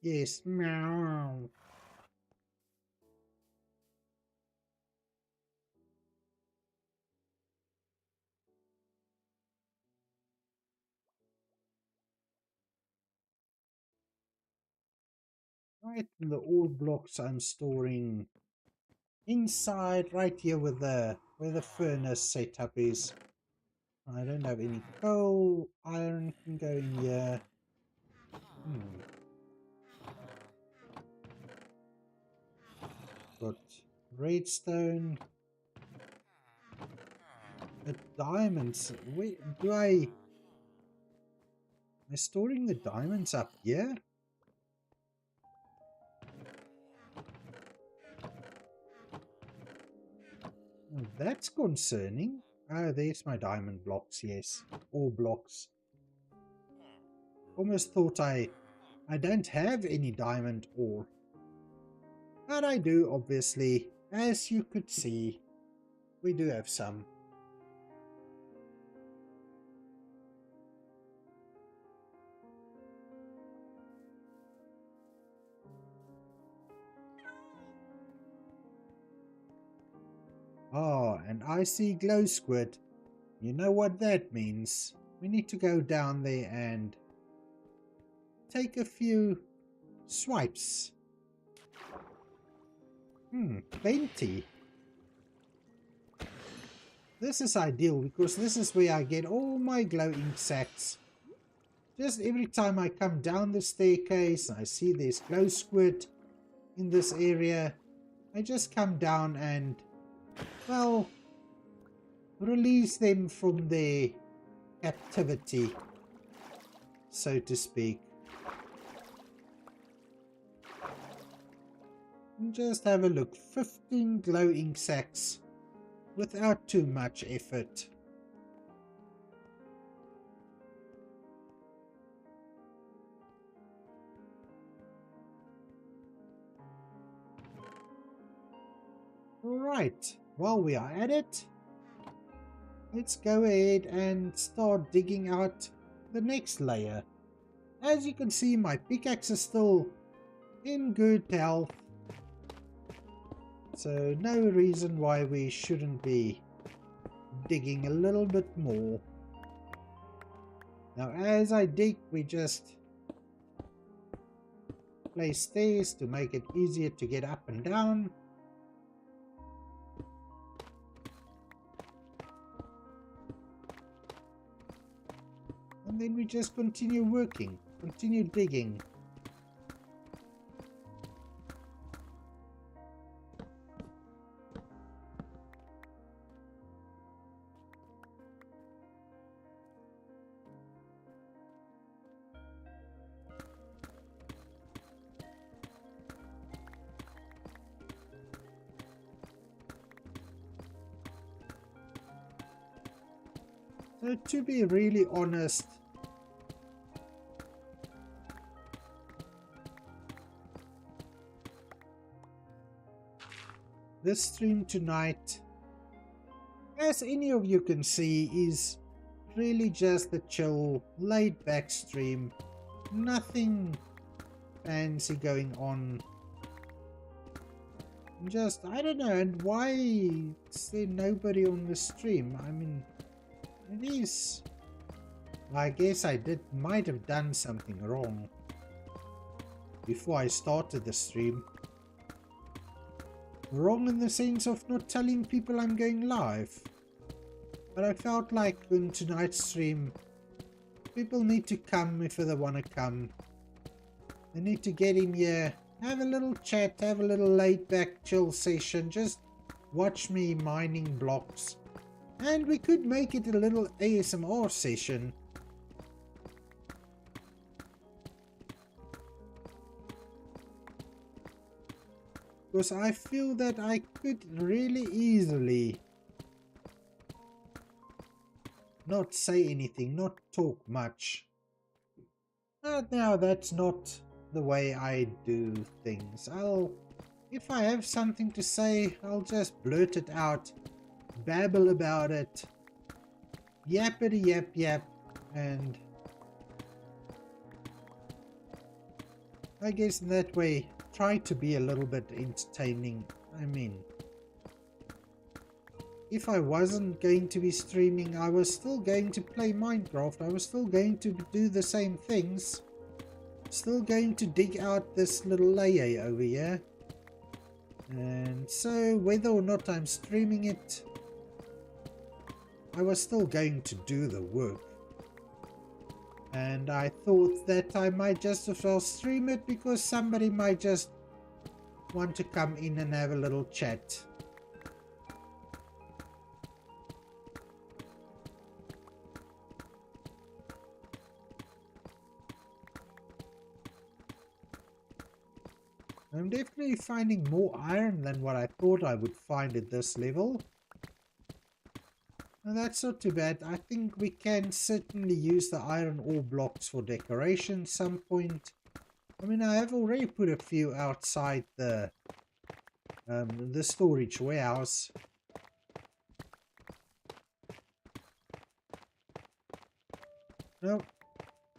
Yes, meow. Right, and the ore blocks I'm storing inside, right here with where the furnace setup is. I don't have any coal. Iron can go in here. Got redstone. Diamonds. Where do am I storing the diamonds up here? Oh, that's concerning. Oh, there's my diamond blocks, yes. Ore blocks. Almost thought I don't have any diamond ore. But I do, obviously. As you could see, we do have some. Oh, and I see glow squid. You know what that means. We need to go down there and take a few swipes. Plenty. This is ideal because this is where I get all my glow ink sacks. Just every time I come down the staircase, I see there's glow squid in this area. I just come down and, well, release them from their captivity, so to speak. And just have a look. 15 glow ink sacks without too much effort. Alright, while we are at it, let's go ahead and start digging out the next layer. As you can see, my pickaxe is still in good health, so no reason why we shouldn't be digging a little bit more. Now as I dig, we just place stairs to make it easier to get up and down. And then we just continue working, continue digging. So to be really honest, this stream tonight, as any of you can see, is really just a chill, laid back stream. Nothing fancy going on. Just, I don't know, and why is there nobody on the stream? I mean, it is... I guess I might have done something wrong before I started the stream. Wrong in the sense of not telling people I'm going live. But I felt like in tonight's stream, people need to come if they want to come. They need to get in here, have a little chat, have a little laid back chill session, just watch me mining blocks. And we could make it a little ASMR session. Because I feel that I could really easily not say anything, not talk much. But now that's not the way I do things. If I have something to say, I'll just blurt it out, babble about it, yappity yap yap, and I guess in that way try to be a little bit entertaining. I mean, if I wasn't going to be streaming, I was still going to play Minecraft. I was still going to do the same things. Still going to dig out this little layer over here. And so whether or not I'm streaming it, I was still going to do the work. And I thought that I might just as well stream it because somebody might just want to come in and have a little chat. I'm definitely finding more iron than what I thought I would find at this level. Now that's not too bad. I think we can certainly use the iron ore blocks for decoration at some point. I mean, I have already put a few outside the storage warehouse. Now,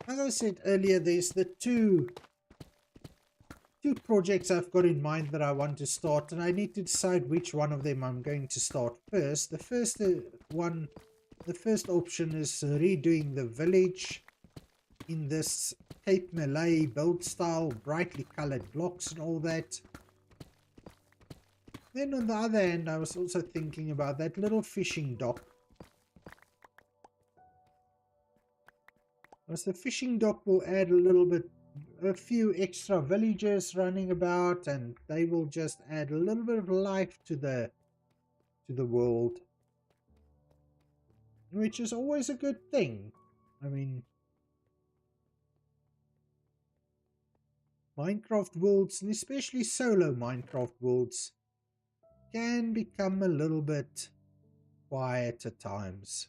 as I said earlier, there's the two projects I've got in mind that I want to start, and I need to decide which one of them I'm going to start first. The first option is redoing the village in this Cape Malay build style, brightly colored blocks and all that. Then on the other hand, I was also thinking about that little fishing dock. Because the fishing dock will add a few extra villagers running about, and they will just add a little bit of life to the world, which is always a good thing. I mean, Minecraft worlds, and especially solo Minecraft worlds, can become a little bit quiet at times.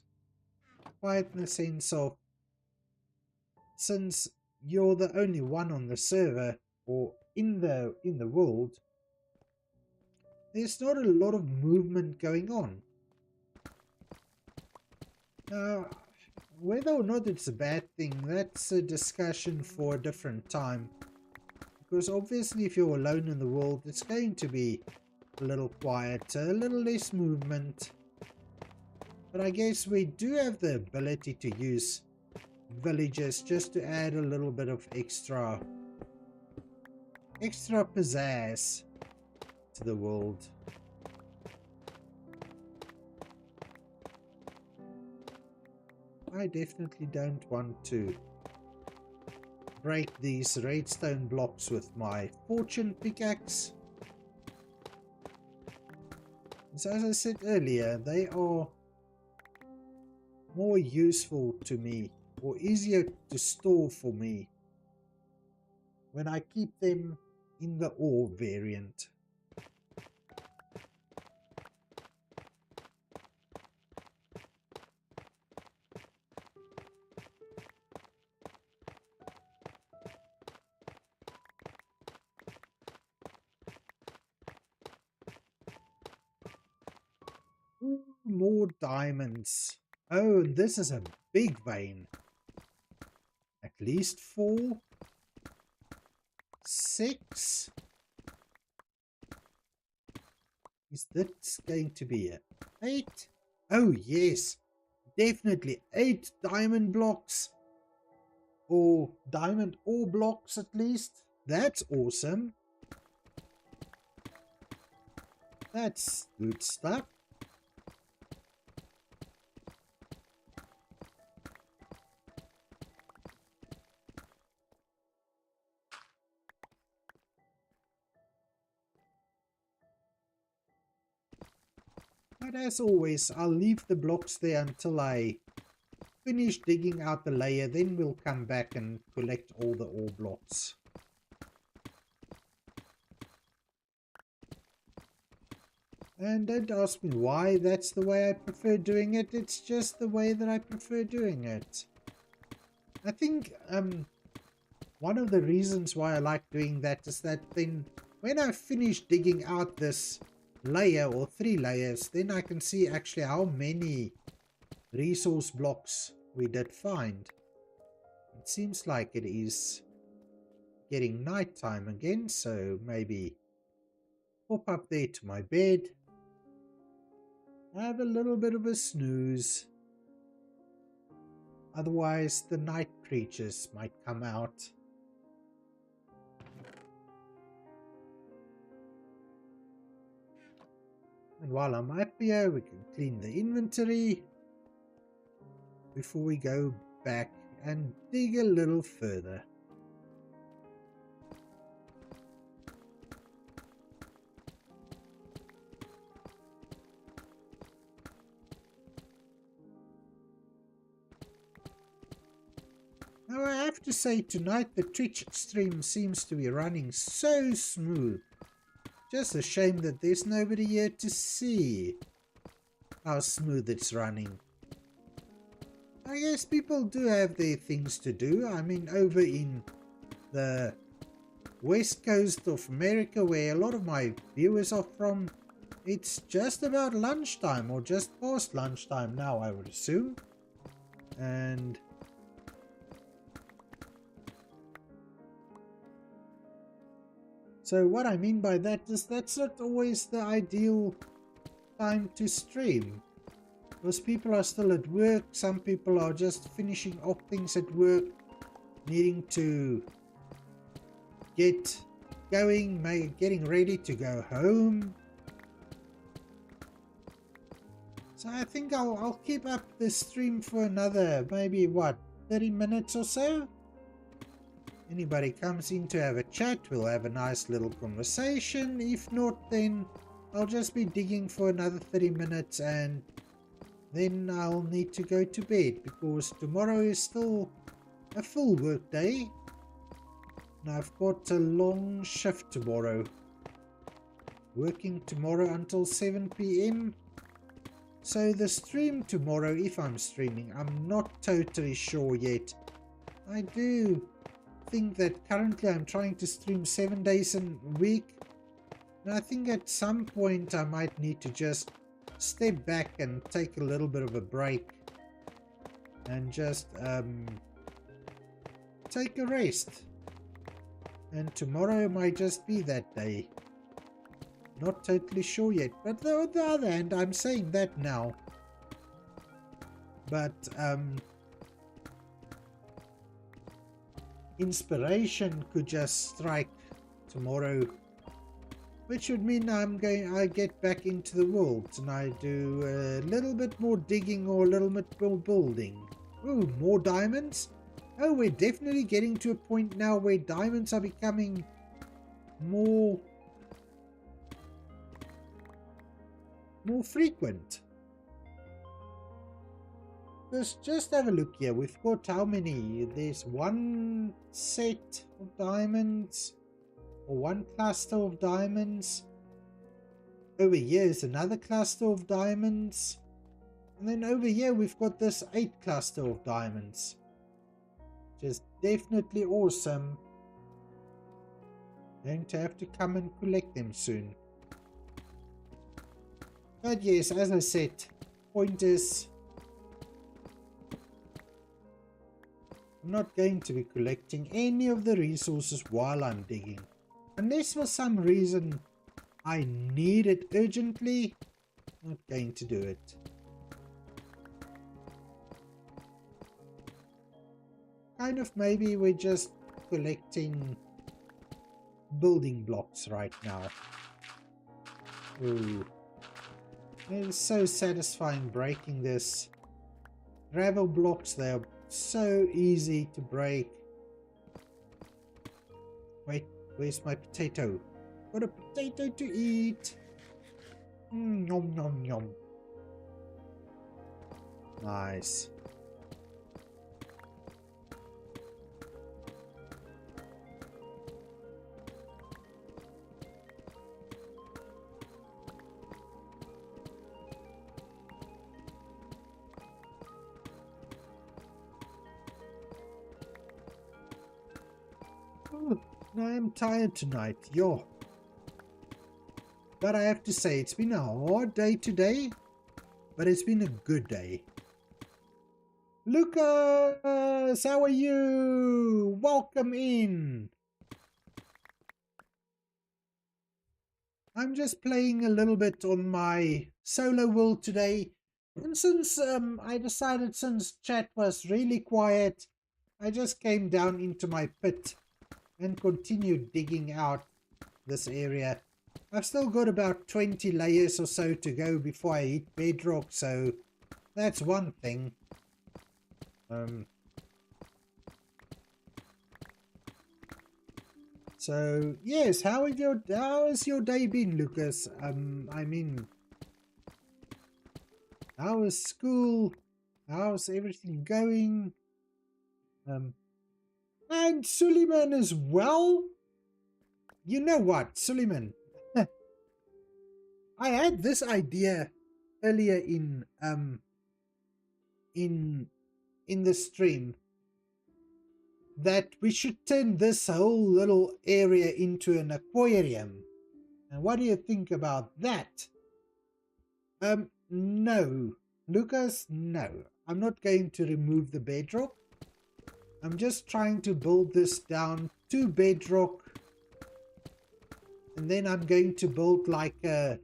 Quiet in the sense of, since you're the only one on the server or in the world, there's not a lot of movement going on. Now, whether or not it's a bad thing, that's a discussion for a different time. Because obviously if you're alone in the world, it's going to be a little quieter, a little less movement. But I guess we do have the ability to use villagers just to add a little bit of extra pizzazz to the world. I definitely don't want to break these redstone blocks with my fortune pickaxe. So as I said earlier, they are more useful to me, or easier to store for me, when I keep them in the ore variant. Ooh, more diamonds. Oh, this is a big vein. At least 4, 6. Is that going to be it? 8? Oh yes, definitely 8 diamond blocks. Or diamond ore blocks at least. That's awesome. That's good stuff. But as always, I'll leave the blocks there until I finish digging out the layer, then we'll come back and collect all the ore blocks. And don't ask me why that's the way I prefer doing it, it's just the way that I prefer doing it. I think one of the reasons why I like doing that is that then when I finish digging out this layer or 3 layers, then I can see actually how many resource blocks we did find. It seems like it is getting nighttime again, so maybe pop up there to my bed, have a little bit of a snooze. Otherwise the night creatures might come out. And while I'm up here, we can clean the inventory before we go back and dig a little further. Now I have to say tonight the Twitch stream seems to be running so smooth. Just a shame that there's nobody here to see how smooth it's running. I guess people do have their things to do. I mean, over in the west coast of America, where a lot of my viewers are from, it's just about lunchtime or just past lunchtime now, I would assume. And so what I mean by that is that's not always the ideal time to stream. Because people are still at work, some people are just finishing off things at work, needing to get going, getting ready to go home. So I think I'll keep up the stream for another, maybe what, 30 minutes or so? Anybody comes in to have a chat, we'll have a nice little conversation. If not, then I'll just be digging for another 30 minutes and then I'll need to go to bed because tomorrow is still a full work day. And I've got a long shift tomorrow. Working tomorrow until 7 PM. So the stream tomorrow, if I'm streaming, I'm not totally sure yet. I do think that currently I'm trying to stream 7 days a week. And I think at some point I might need to just step back and take a little bit of a break and just take a rest. And tomorrow might just be that day. Not totally sure yet, but on the other hand, I'm saying that now. But inspiration could just strike tomorrow, which would mean I get back into the world and I do a little bit more digging or a little bit more building. Ooh, more diamonds? Oh, we're definitely getting to a point now where diamonds are becoming more frequent. Just have a look here. We've got how many? There's one set of diamonds or one cluster of diamonds. Over here is another cluster of diamonds. And then over here we've got this 8 cluster of diamonds. Which is definitely awesome. Going to have to come and collect them soon. But yes, as I said, point is I'm not going to be collecting any of the resources while I'm digging. Unless for some reason I need it urgently, I'm not going to do it. Kind of maybe we're just collecting building blocks right now. Ooh. It is so satisfying breaking this. Gravel blocks, they are so easy to break. Wait, where's my potato? Got a potato to eat. Nom nom nom. Nice. I'm tired tonight, yo. But I have to say, it's been a hard day today, but it's been a good day. Lucas, how are you? Welcome in. I'm just playing a little bit on my solo world today. And since I decided, since chat was really quiet, I just came down into my pit and continued digging out this area. I've still got about 20 layers or so to go before I hit bedrock, so that's one thing. So yes, how has your day been, Lucas? I mean, how is school? How's everything going? And Suleiman as well. You know what, Suleiman? I had this idea earlier in the stream that we should turn this whole little area into an aquarium. And what do you think about that? No, Lucas, no. I'm not going to remove the bedrock. I'm just trying to build this down to bedrock. And then I'm going to build like a...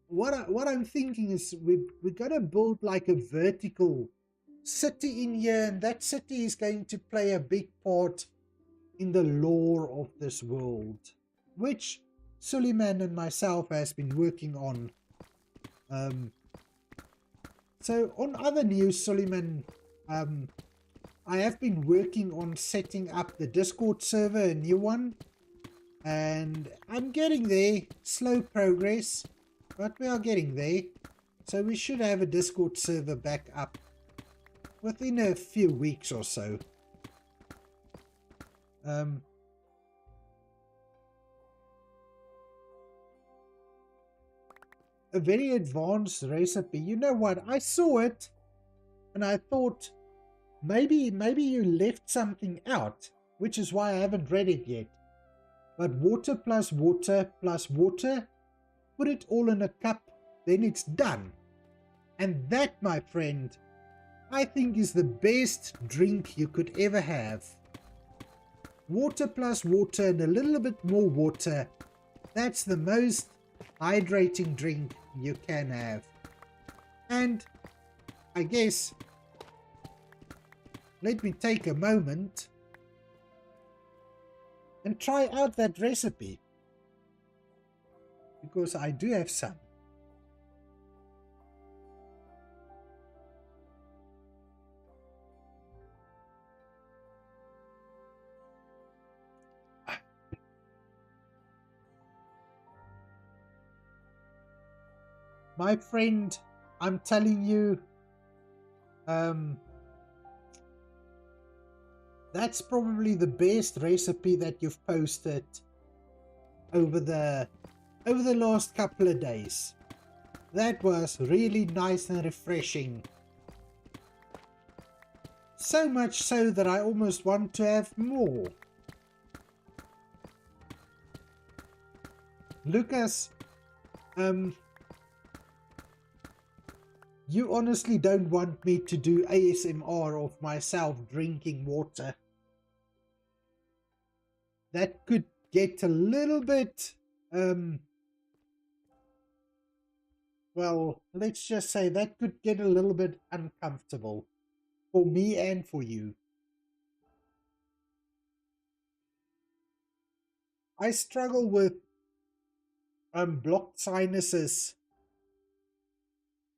What I'm thinking is we're going to build like a vertical city in here. And that city is going to play a big part in the lore of this world. Which Suleiman and myself has been working on. So on other news, Suleiman... I have been working on setting up the Discord server, a new one, and I'm getting there. Slow progress, but we are getting there. So we should have a Discord server back up within a few weeks or so. A very advanced recipe. You know what? I saw it and I thought, maybe you left something out, which is why I haven't read it yet. But water plus water plus water, put it all in a cup, then it's done. And that, my friend, I think is the best drink you could ever have. Water plus water and a little bit more water. That's the most hydrating drink you can have. And I guess... let me take a moment and try out that recipe, because I do have some. My friend, I'm telling you, that's probably the best recipe that you've posted over the last couple of days. That was really nice and refreshing. So much so that I almost want to have more. You honestly don't want me to do ASMR of myself drinking water. That could get a little bit, well, let's just say that could get a little bit uncomfortable for me and for you. I struggle with blocked sinuses.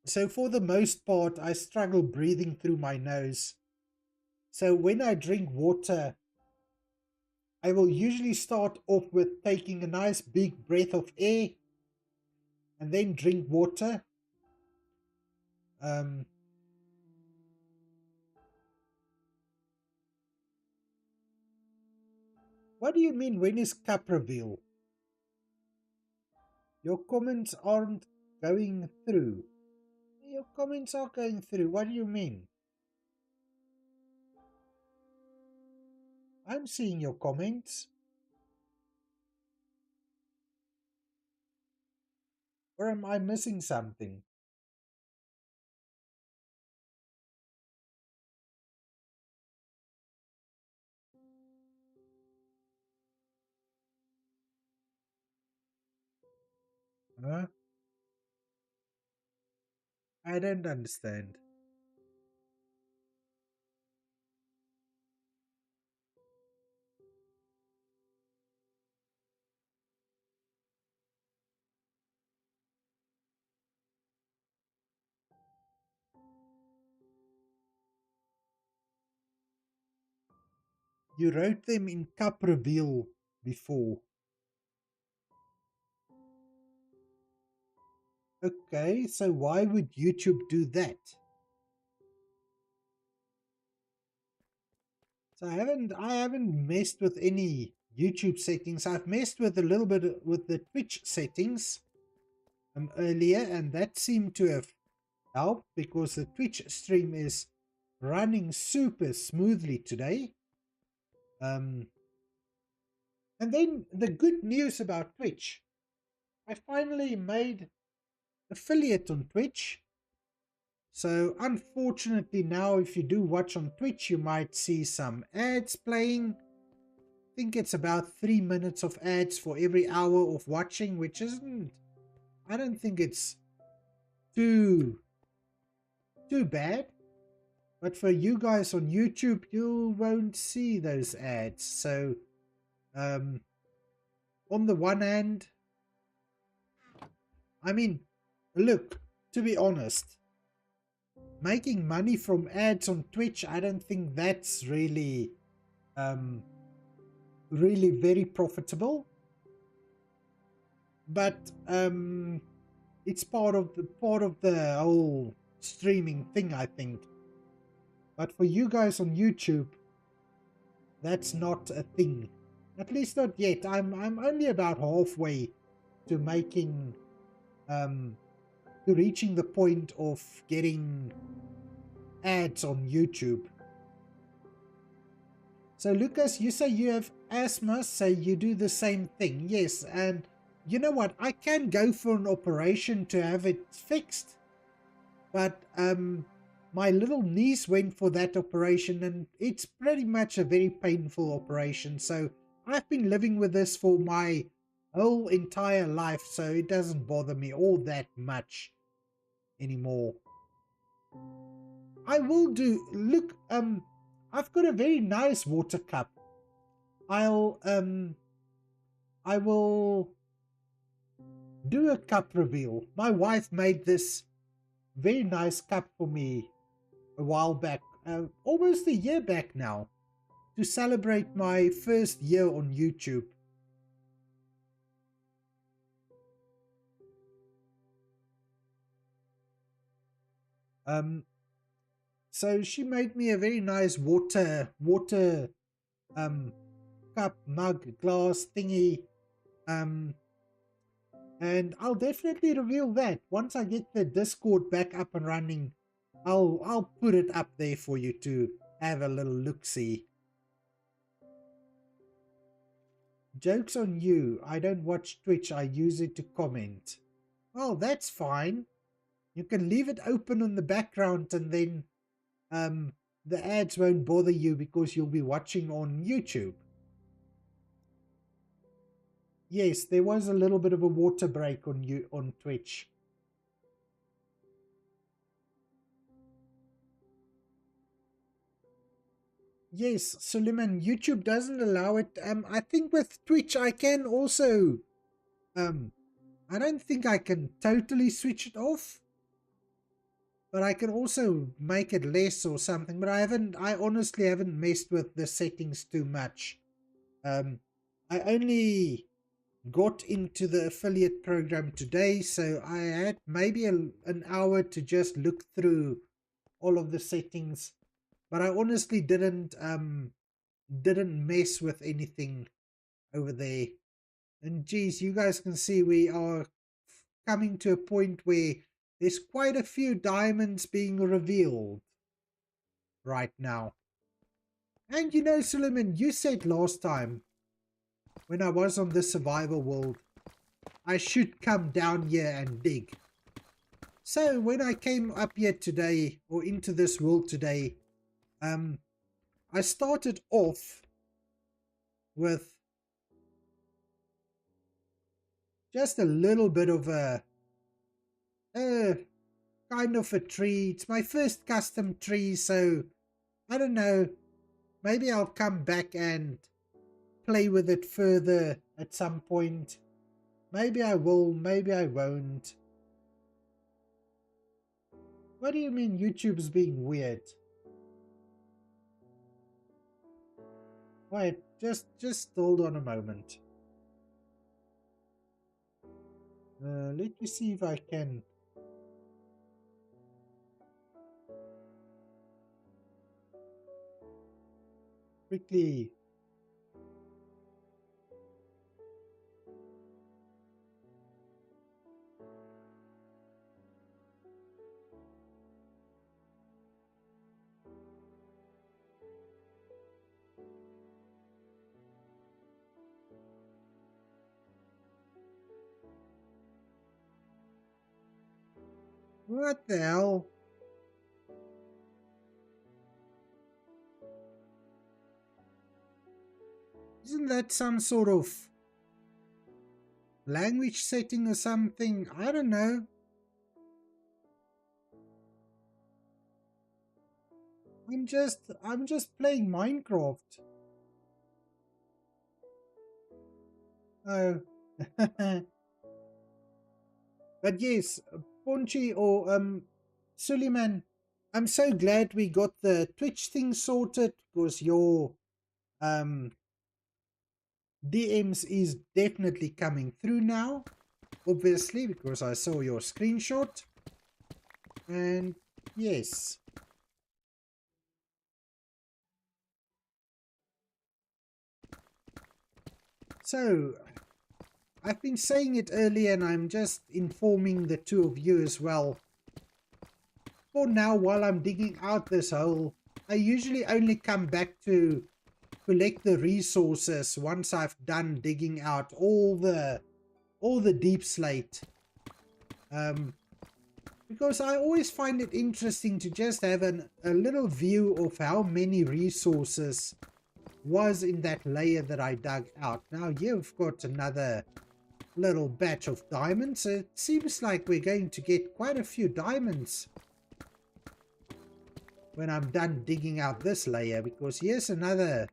So for the most part, I struggle breathing through my nose. So when I drink water, I will usually start off with taking a nice big breath of air and then drink water. Um, what do you mean, when is cup reveal? Your comments aren't going through. Your comments are going through. What do you mean? I'm seeing your comments. Or am I missing something? Huh? I don't understand. You wrote them in cup reveal before. Okay, so why would YouTube do that? So I haven't messed with any YouTube settings. I've messed with a little bit with the Twitch settings earlier, and that seemed to have helped because the Twitch stream is running super smoothly today. And then the good news about Twitch, I finally made affiliate on Twitch. So unfortunately now if you do watch on Twitch, you might see some ads playing. I think it's about 3 minutes of ads for every hour of watching, which isn't, I don't think it's too bad. But for you guys on YouTube, you won't see those ads. So on the one hand, I mean, look, to be honest, making money from ads on Twitch, I don't think that's really really very profitable. But it's part of the whole streaming thing, I think. But for you guys on YouTube, that's not a thing. At least not yet. I'm only about halfway to making to reaching the point of getting ads on YouTube. So Lucas, you say you have asthma, so you do the same thing. Yes, and you know what? I can go for an operation to have it fixed. But my little niece went for that operation and it's pretty much a very painful operation. So I've been living with this for my whole entire life, so it doesn't bother me all that much anymore. I will do, look, I've got a very nice water cup. I will do a cup reveal. My wife made this very nice cup for me a while back, almost a year back now, to celebrate my first year on YouTube. So she made me a very nice water cup, mug, glass thingy, and I'll definitely reveal that once I get the Discord back up and running. I'll put it up there for you to have a little look-see. Joke's on you. I don't watch Twitch. I use it to comment. Oh, that's fine. You can leave it open in the background and then the ads won't bother you because you'll be watching on YouTube. Yes, there was a little bit of a water break on Twitch. Yes, Suleiman, YouTube doesn't allow it. I think with Twitch I can also I don't think I can totally switch it off, but I can also make it less or something. But I honestly haven't messed with the settings too much. I only got into the affiliate program today, so I had maybe an hour to just look through all of the settings, but I honestly didn't mess with anything over there. And geez, you guys can see we are coming to a point where there's quite a few diamonds being revealed right now. And you know, Suleiman, you said last time when I was on the survival world, I should come down here and dig. So when I came up here today, or into this world today, I started off with just a little bit of a kind of a tree. It's my first custom tree, so I don't know. Maybe I'll come back and play with it further at some point. Maybe I will, maybe I won't. What do you mean YouTube's being weird? Wait, just hold on a moment. Let me see if I can quickly. What the hell? Isn't that some sort of language setting or something? I don't know. I'm just playing Minecraft. Oh. But yes, Ponchi or Suleiman, I'm so glad we got the Twitch thing sorted because your DMs is definitely coming through now, obviously, because I saw your screenshot. And yes. So, I've been saying it earlier and I'm just informing the two of you as well. For now, while I'm digging out this hole, I usually only come back to collect the resources once I've done digging out all the deep slate. Because I always find it interesting to just have a little view of how many resources was in that layer that I dug out. Now you've got another little batch of diamonds. It seems like we're going to get quite a few diamonds when I'm done digging out this layer, because here's another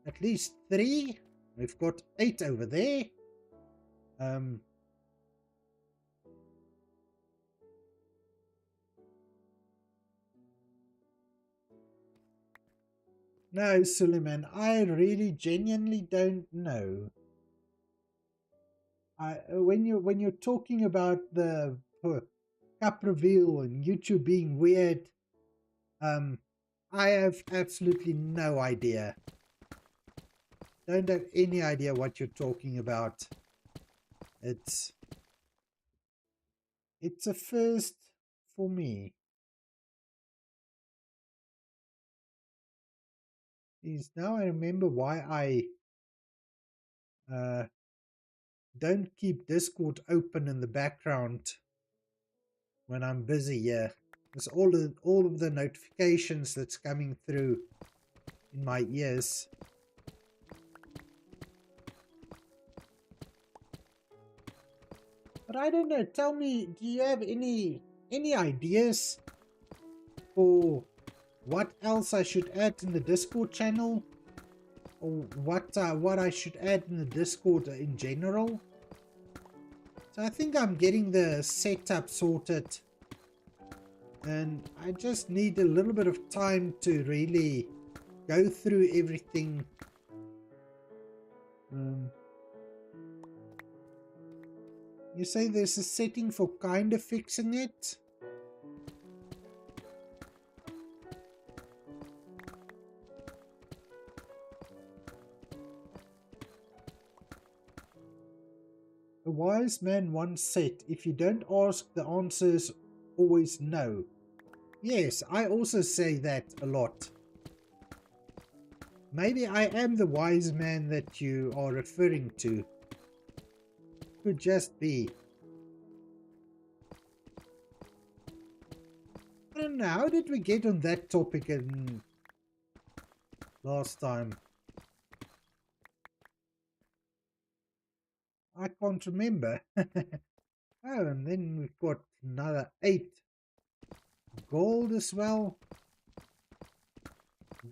at least 3. We've got 8 over there. No, Suleiman, I really genuinely don't know. When you're talking about the cup reveal and YouTube being weird, I have absolutely no idea. Don't have any idea what you're talking about. It's a first for me. Is now I remember why I don't keep Discord open in the background when I'm busy here. There's all of the notifications that's coming through in my ears. But I don't know, tell me, do you have any ideas for what else I should add in the Discord channel? Or what I should add in the Discord in general? So I think I'm getting the setup sorted. And I just need a little bit of time to really go through everything. You say there's a setting for kind of fixing it? A wise man once said, if you don't ask, the answer is always no. Yes, I also say that a lot. Maybe I am the wise man that you are referring to. Could just be. I don't know, how did we get on that topic in last time? I can't remember. Oh, and then we've got another 8 gold as well.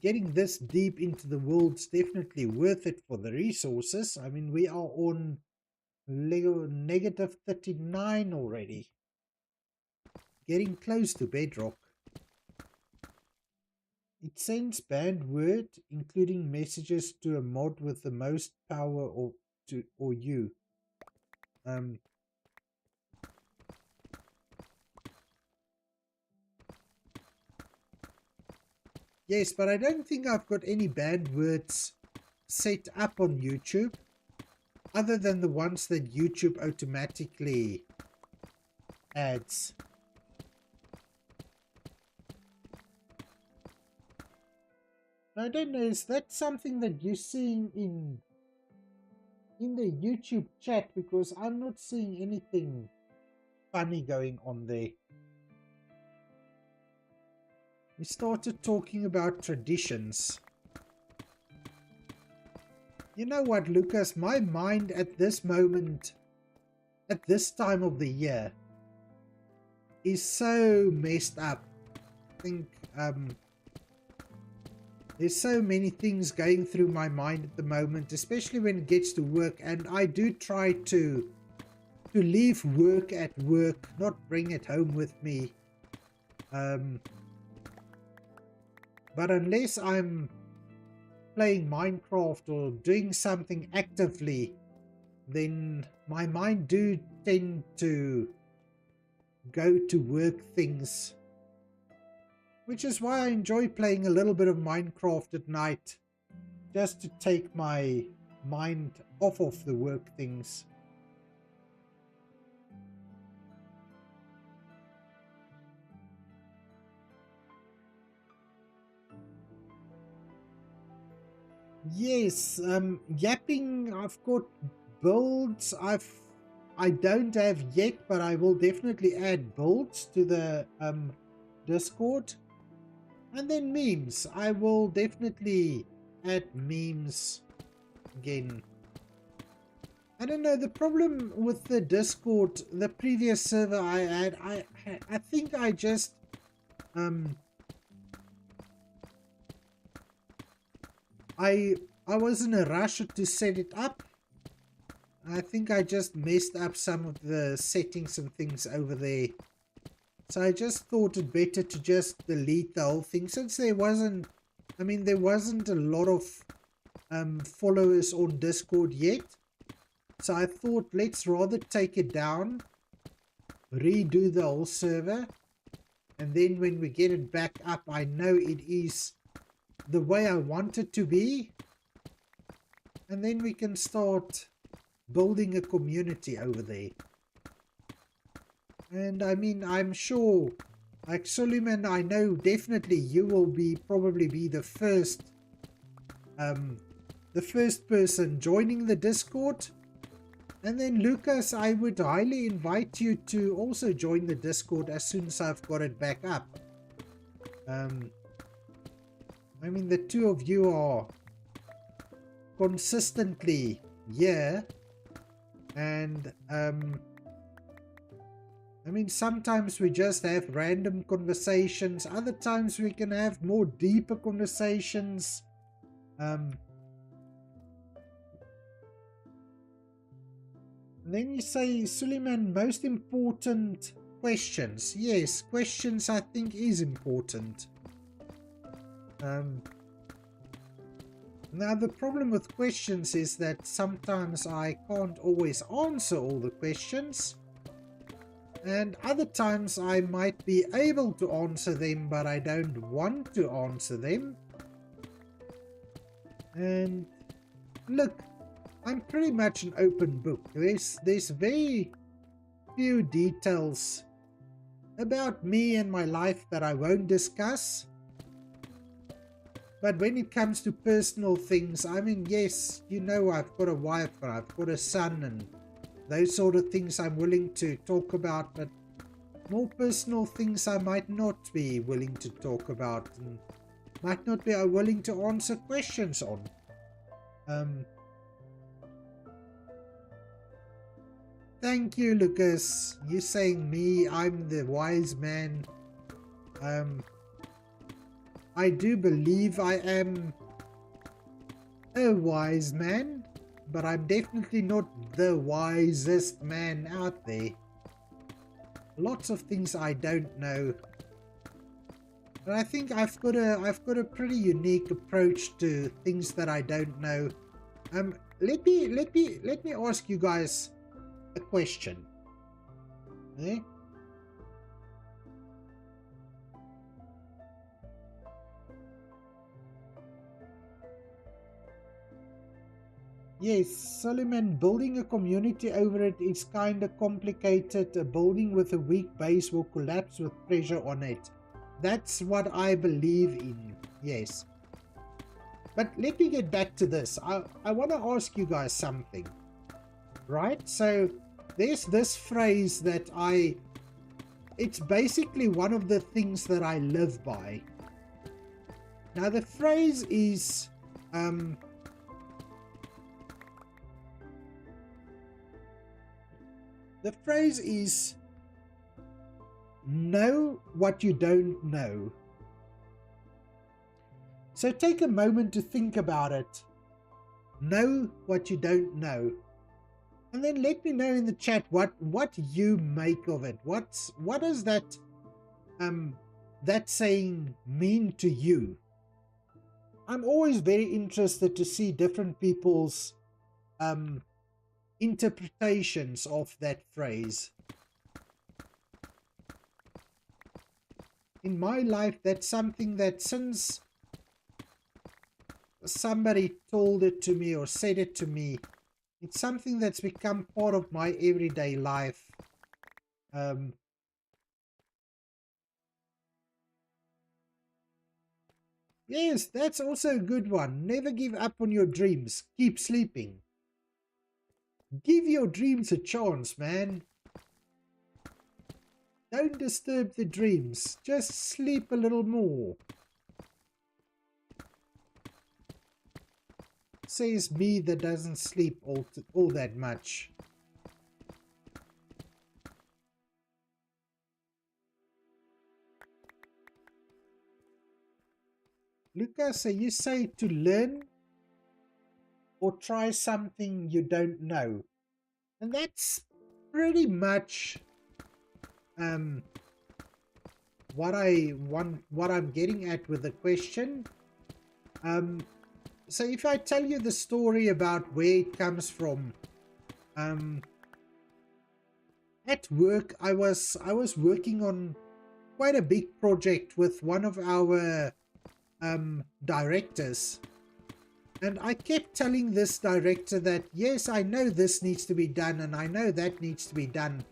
Getting this deep into the world's definitely worth it for the resources. I mean, we are on negative 39 already. Getting close to bedrock. It sends banned word, including messages to a mod with the most power or you. Yes, but I don't think I've got any bad words set up on YouTube, other than the ones that YouTube automatically adds. I don't know, is that something that you're seeing in the YouTube chat? Because I'm not seeing anything funny going on there. We started talking about traditions. You know what, Lucas? My mind at this moment, at this time of the year, is so messed up. I think there's so many things going through my mind at the moment, especially when it gets to work. And I do try to leave work at work, not bring it home with me. But unless I'm playing Minecraft or doing something actively, then my mind do tend to go to work things. Which is why I enjoy playing a little bit of Minecraft at night, just to take my mind off of the work things. Yes, yapping, I've got builds I don't have yet, but I will definitely add builds to the Discord. And then memes, I will definitely add memes again. I don't know, the problem with the Discord, the previous server I had, I think I just I was in a rush to set it up. I think I just messed up some of the settings and things over there. So I just thought it better to just delete the whole thing, since there wasn't, I mean, there wasn't a lot of followers on Discord yet. So I thought, let's rather take it down, redo the whole server, and then when we get it back up, I know it is the way I want it to be, and then we can start building a community over there. And I mean, I'm sure, like Suleiman, I know definitely you will probably be the first person joining the Discord. And then Lucas, I would highly invite you to also join the Discord as soon as I've got it back up. I mean, the two of you are consistently here, and I mean, sometimes we just have random conversations, other times we can have more deeper conversations. And then you say, Suleiman, most important questions. Yes, questions I think is important. Now the problem with questions is that sometimes I can't always answer all the questions, and other times I might be able to answer them, but I don't want to answer them. And look, I'm pretty much an open book. There's very few details about me and my life that I won't discuss. But when it comes to personal things, I mean, yes, you know, I've got a wife and I've got a son, and those sort of things I'm willing to talk about, but more personal things I might not be willing to talk about and might not be willing to answer questions on. Thank you, Lucas. You saying me, I'm the wise man. I do believe I am a wise man, but I'm definitely not the wisest man out there. Lots of things I don't know, but I think I've got a pretty unique approach to things that I don't know. Let me ask you guys a question. Eh? Yes, Solomon, building a community over it is kind of complicated. A building with a weak base will collapse with pressure on it. That's what I believe in, yes. But let me get back to this. I want to ask you guys something, right? So there's this phrase that it's basically one of the things that I live by. Now the phrase is, know what you don't know. So take a moment to think about it. Know what you don't know. And then let me know in the chat what you make of it. What does that saying mean to you? I'm always very interested to see different people's interpretations of that phrase. In my life, that's something that since somebody told it to me or said it to me, it's something that's become part of my everyday life. Yes, that's also a good one. Never give up on your dreams. Keep sleeping. Give your dreams a chance, man. Don't disturb the dreams. Just sleep a little more. Says me that doesn't sleep all that much. Lucas, so you say to learn or try something you don't know. And that's pretty much what I'm getting at with the question. So if I tell you the story about where it comes from, at work I was working on quite a big project with one of our directors, and I kept telling this director that yes, I know this needs to be done and I know that needs to be done,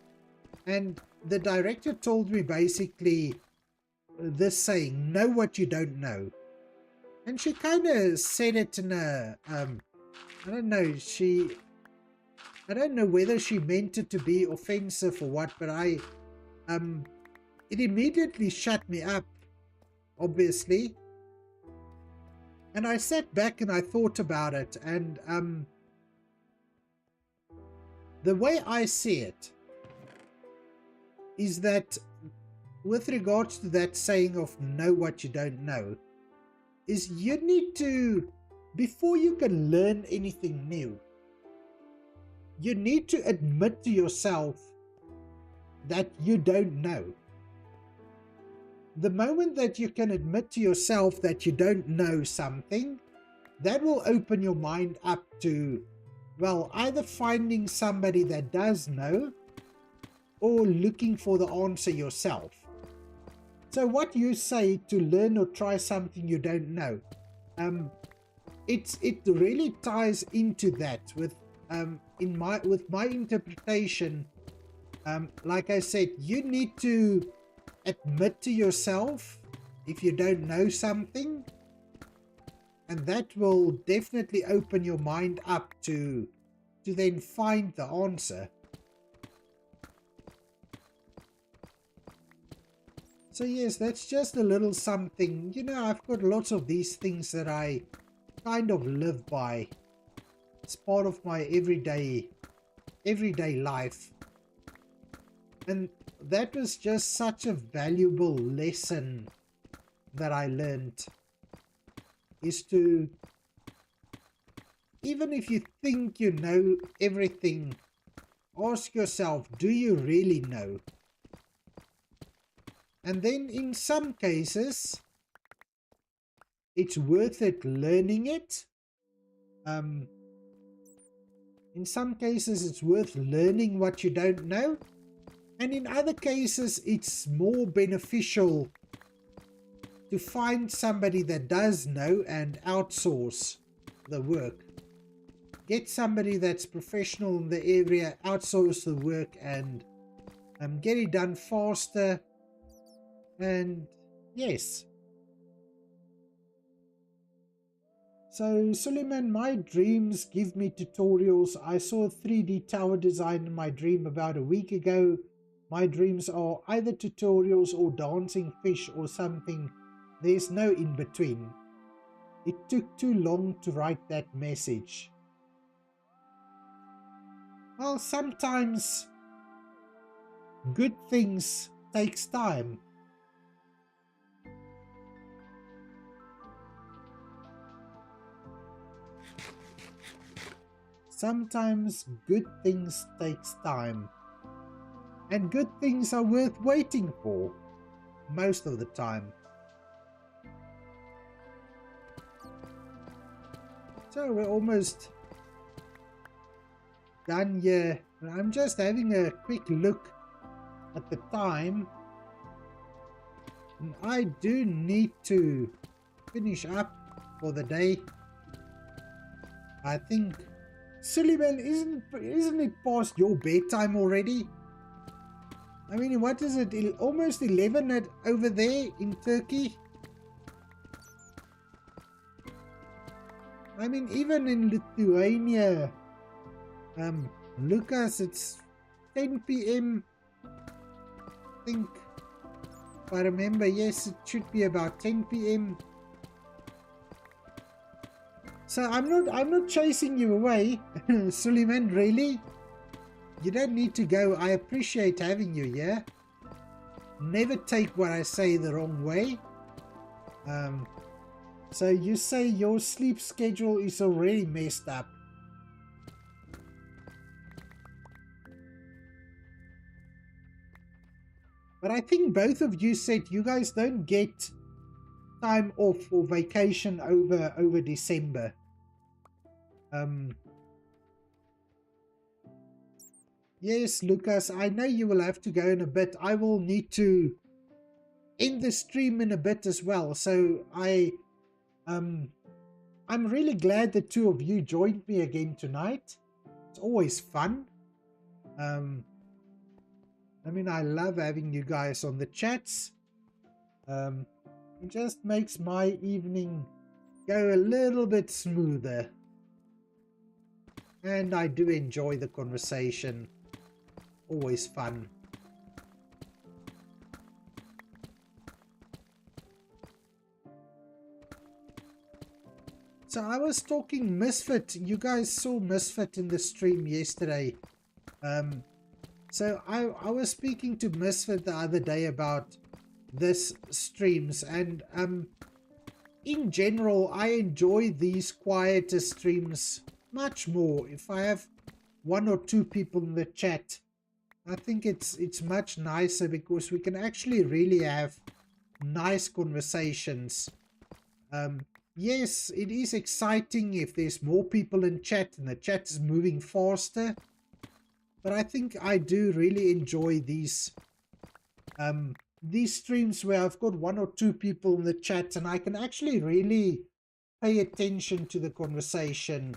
and the director told me basically this saying, know what you don't know. And she kind of said it in a I don't know, she I don't know whether she meant it to be offensive or what, but it immediately shut me up, obviously. And I sat back and I thought about it, and the way I see it is that with regards to that saying of know what you don't know, is you need to, before you can learn anything new, you need to admit to yourself that you don't know. The moment that you can admit to yourself that you don't know something, that will open your mind up to, well, either finding somebody that does know or looking for the answer yourself. So what you say to learn or try something you don't know, it really ties into that with my interpretation. Like I said, you need to admit to yourself if you don't know something, and that will definitely open your mind up to then find the answer. So yes, that's just a little something. You know, I've got lots of these things that I kind of live by. It's part of my everyday life. And that was just such a valuable lesson that I learned, is to, even if you think you know everything, ask yourself, do you really know? And then in some cases, it's worth it learning it. In some cases, it's worth learning what you don't know. And in other cases, it's more beneficial to find somebody that does know and outsource the work. Get somebody that's professional in the area, outsource the work, and get it done faster. And yes. So Suleiman, my dreams give me tutorials. I saw a 3D tower design in my dream about a week ago. My dreams are either tutorials or dancing fish or something. There's no in between. It took too long to write that message. Well, sometimes good things takes time. Sometimes good things takes time. And good things are worth waiting for, most of the time. So we're almost done here. I'm just having a quick look at the time. And I do need to finish up for the day. I think, Suleiman, isn't it past your bedtime already? I mean, what is it? Almost 11 over there in Turkey? I mean, even in Lithuania, Lucas, it's 10 p.m. I think, if I remember, yes, it should be about 10 p.m. So I'm not chasing you away, Suleiman, really. You don't need to go. I appreciate having you here. Never take what I say the wrong way. So you say your sleep schedule is already messed up. But I think both of you said you guys don't get time off or vacation over December. Yes, Lucas, I know you will have to go in a bit. I will need to end the stream in a bit as well. So I'm really glad the two of you joined me again tonight. It's always fun. I mean, I love having you guys on the chats. It just makes my evening go a little bit smoother. and I do enjoy the conversation. Always fun. So I was talking Misfit. You guys saw Misfit in the stream yesterday. So I was speaking to Misfit the other day about this streams, and in general I enjoy these quieter streams much more. If I have one or two people in the chat, I think it's much nicer because we can actually really have nice conversations. Yes, it is exciting if there's more people in chat and the chat is moving faster. But I think I do really enjoy these streams where I've got one or two people in the chat and I can actually really pay attention to the conversation.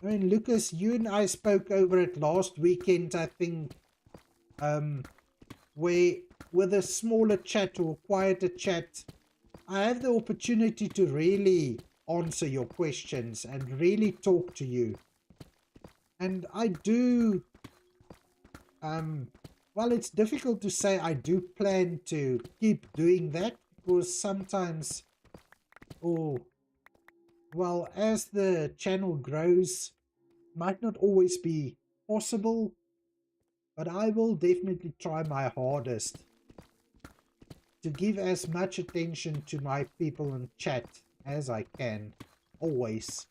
I mean, Lucas, you and I spoke over it last weekend, I think, where with a smaller chat or quieter chat, I have the opportunity to really answer your questions and really talk to you. And I do, well, it's difficult to say I do plan to keep doing that because sometimes, well, as the channel grows, might not always be possible, but I will definitely try my hardest to give as much attention to my people in chat as I can, always.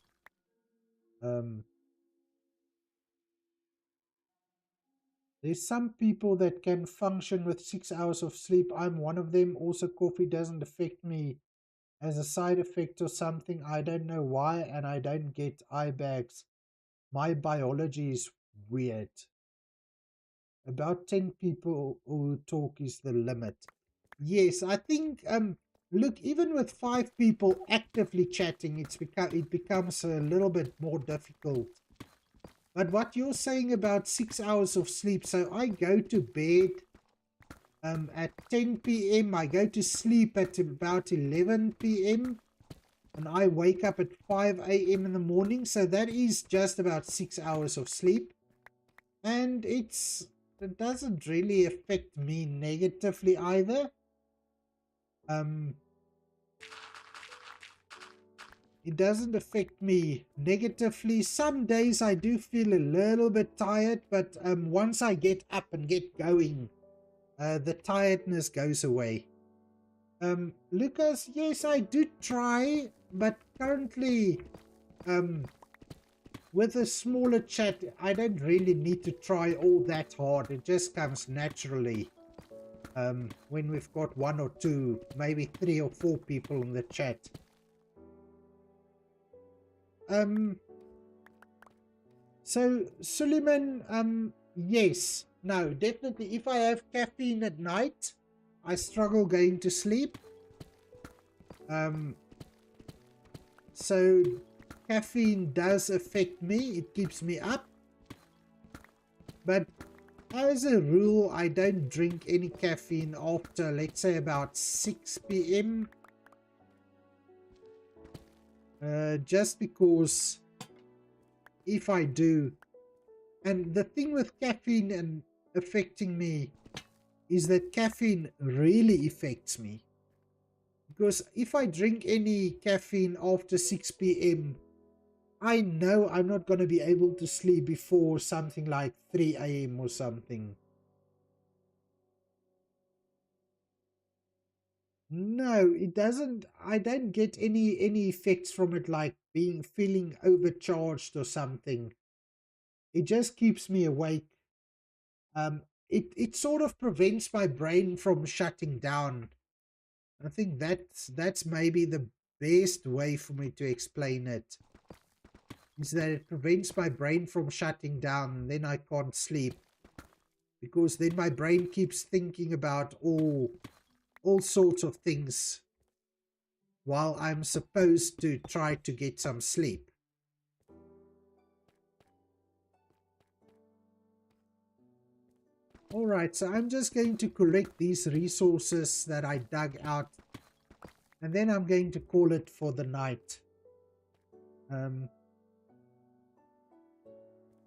There's some people that can function with 6 hours of sleep. I'm one of them. Also, coffee doesn't affect me as a side effect or something. I don't know why, and I don't get eye bags. My biology is weird. About 10 people who talk is the limit. Yes, I think, look, even with 5 people actively chatting, it becomes a little bit more difficult. But what you're saying about 6 hours of sleep, so I go to bed at 10 p.m. I go to sleep at about 11 p.m. and I wake up at 5 a.m. in the morning. So that is just about 6 hours of sleep. And it doesn't really affect me negatively either. It doesn't affect me negatively. Some days I do feel a little bit tired, but once I get up and get going, the tiredness goes away. Lucas, yes, I do try, but currently, with a smaller chat, I don't really need to try all that hard. It just comes naturally. When we've got 1 or 2, maybe 3 or 4 people in the chat. So Suleiman, yes, no, definitely. If I have caffeine at night, I struggle going to sleep. So caffeine does affect me. It keeps me up. But as a rule, I don't drink any caffeine after, let's say, about 6 p.m. Just because if I do, and the thing with caffeine and affecting me is that caffeine really affects me. Because if I drink any caffeine after 6 p.m., I know I'm not going to be able to sleep before something like 3 a.m. or something. No, it doesn't. I don't get any effects from it, like feeling overcharged or something. It just keeps me awake. It sort of prevents my brain from shutting down. I think that's maybe the best way for me to explain it. Is that it prevents my brain from shutting down, and then I can't sleep. Because then my brain keeps thinking about all sorts of things while I'm supposed to try to get some sleep. Alright, so I'm just going to collect these resources that I dug out, and then I'm going to call it for the night.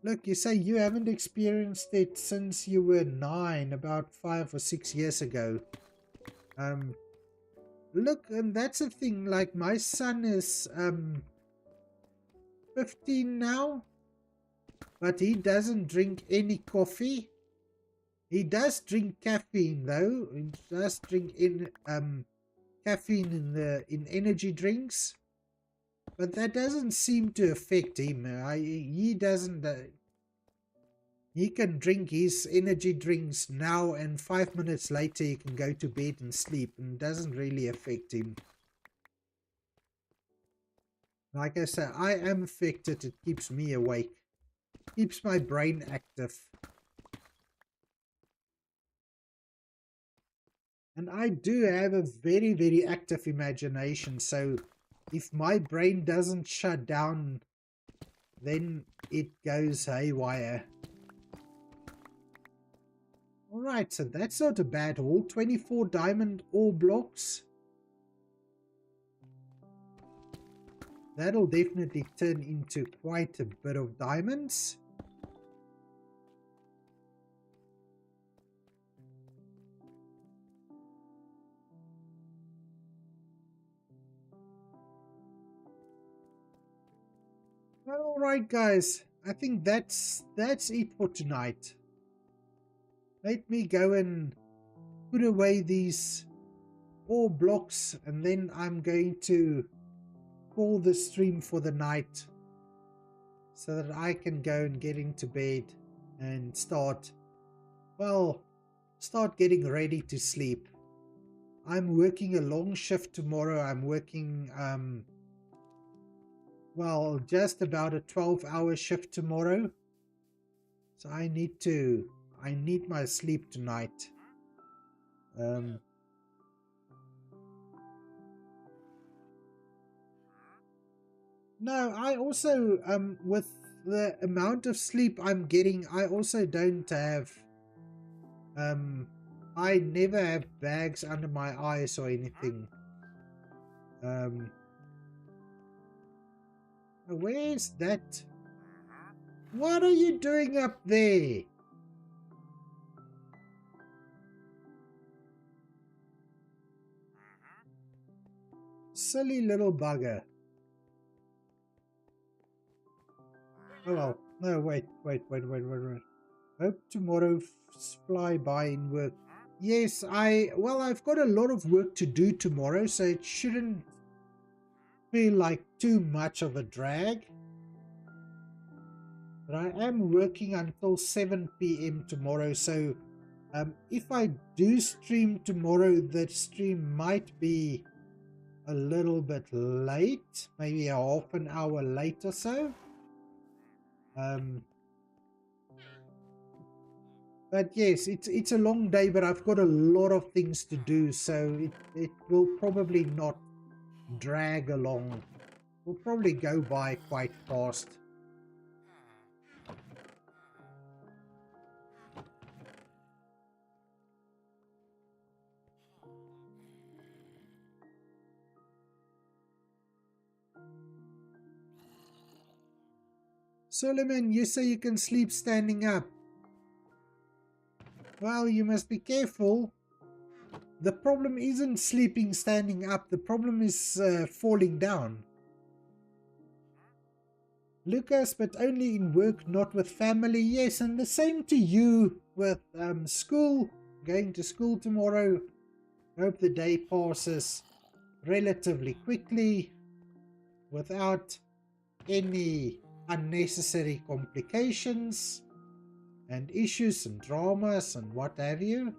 Look, you say you haven't experienced it since you were 9, about 5 or 6 years ago. Look, and that's the thing, like my son is 15 now, but he doesn't drink any coffee. He does drink caffeine though. He does drink caffeine in energy drinks, but that doesn't seem to affect him. He doesn't. He can drink his energy drinks now, and 5 minutes later he can go to bed and sleep, and it doesn't really affect him. Like I said, I am affected. It keeps me awake, keeps my brain active. And I do have a very, very active imagination, so if my brain doesn't shut down, then it goes haywire. Alright, so that's not a bad haul. 24 diamond ore blocks. That'll definitely turn into quite a bit of diamonds. Alright guys, I think that's it for tonight. Let me go and put away these ore blocks, and then I'm going to call the stream for the night so that I can go and get into bed and start getting ready to sleep. I'm working a long shift tomorrow. I'm working just about a 12-hour shift tomorrow, so I need my sleep tonight. No, I also with the amount of sleep I'm getting, I also don't have I never have bags under my eyes or anything. Where's that? What are you doing up there? Silly little bugger. Oh well. No, wait. Hope tomorrow fly by in work. Yes, I've got a lot of work to do tomorrow, so it shouldn't feel like too much of a drag. But I am working until 7 p.m. tomorrow, so if I do stream tomorrow, the stream might be a little bit late, maybe a half an hour late or so. But yes, it's a long day, but I've got a lot of things to do, so it will probably not drag along. Will probably go by quite fast. Solomon, you say you can sleep standing up. Well, you must be careful. The problem isn't sleeping standing up. The problem is falling down. Lucas, but only in work, not with family. Yes, and the same to you with school. Going to school tomorrow. Hope the day passes relatively quickly without any unnecessary complications and issues and dramas and what have you.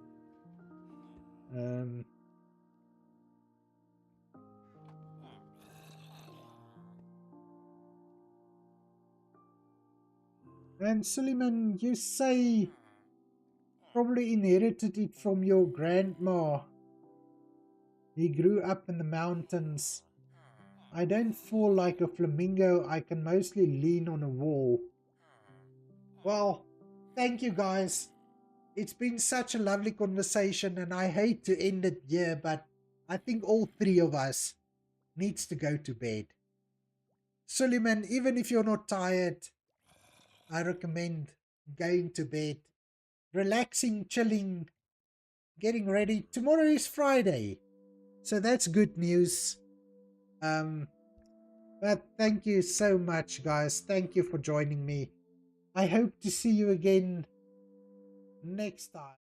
And Suleiman, you say probably inherited it from your grandma. He grew up in the mountains. I don't fall like a flamingo. I can mostly lean on a wall. Well, thank you guys. It's been such a lovely conversation, and I hate to end it here, but I think all three of us needs to go to bed. Suleiman, even if you're not tired, I recommend going to bed, relaxing, chilling, getting ready. Tomorrow is Friday, so that's good news. But thank you so much, guys. Thank you for joining me. I hope to see you again next time.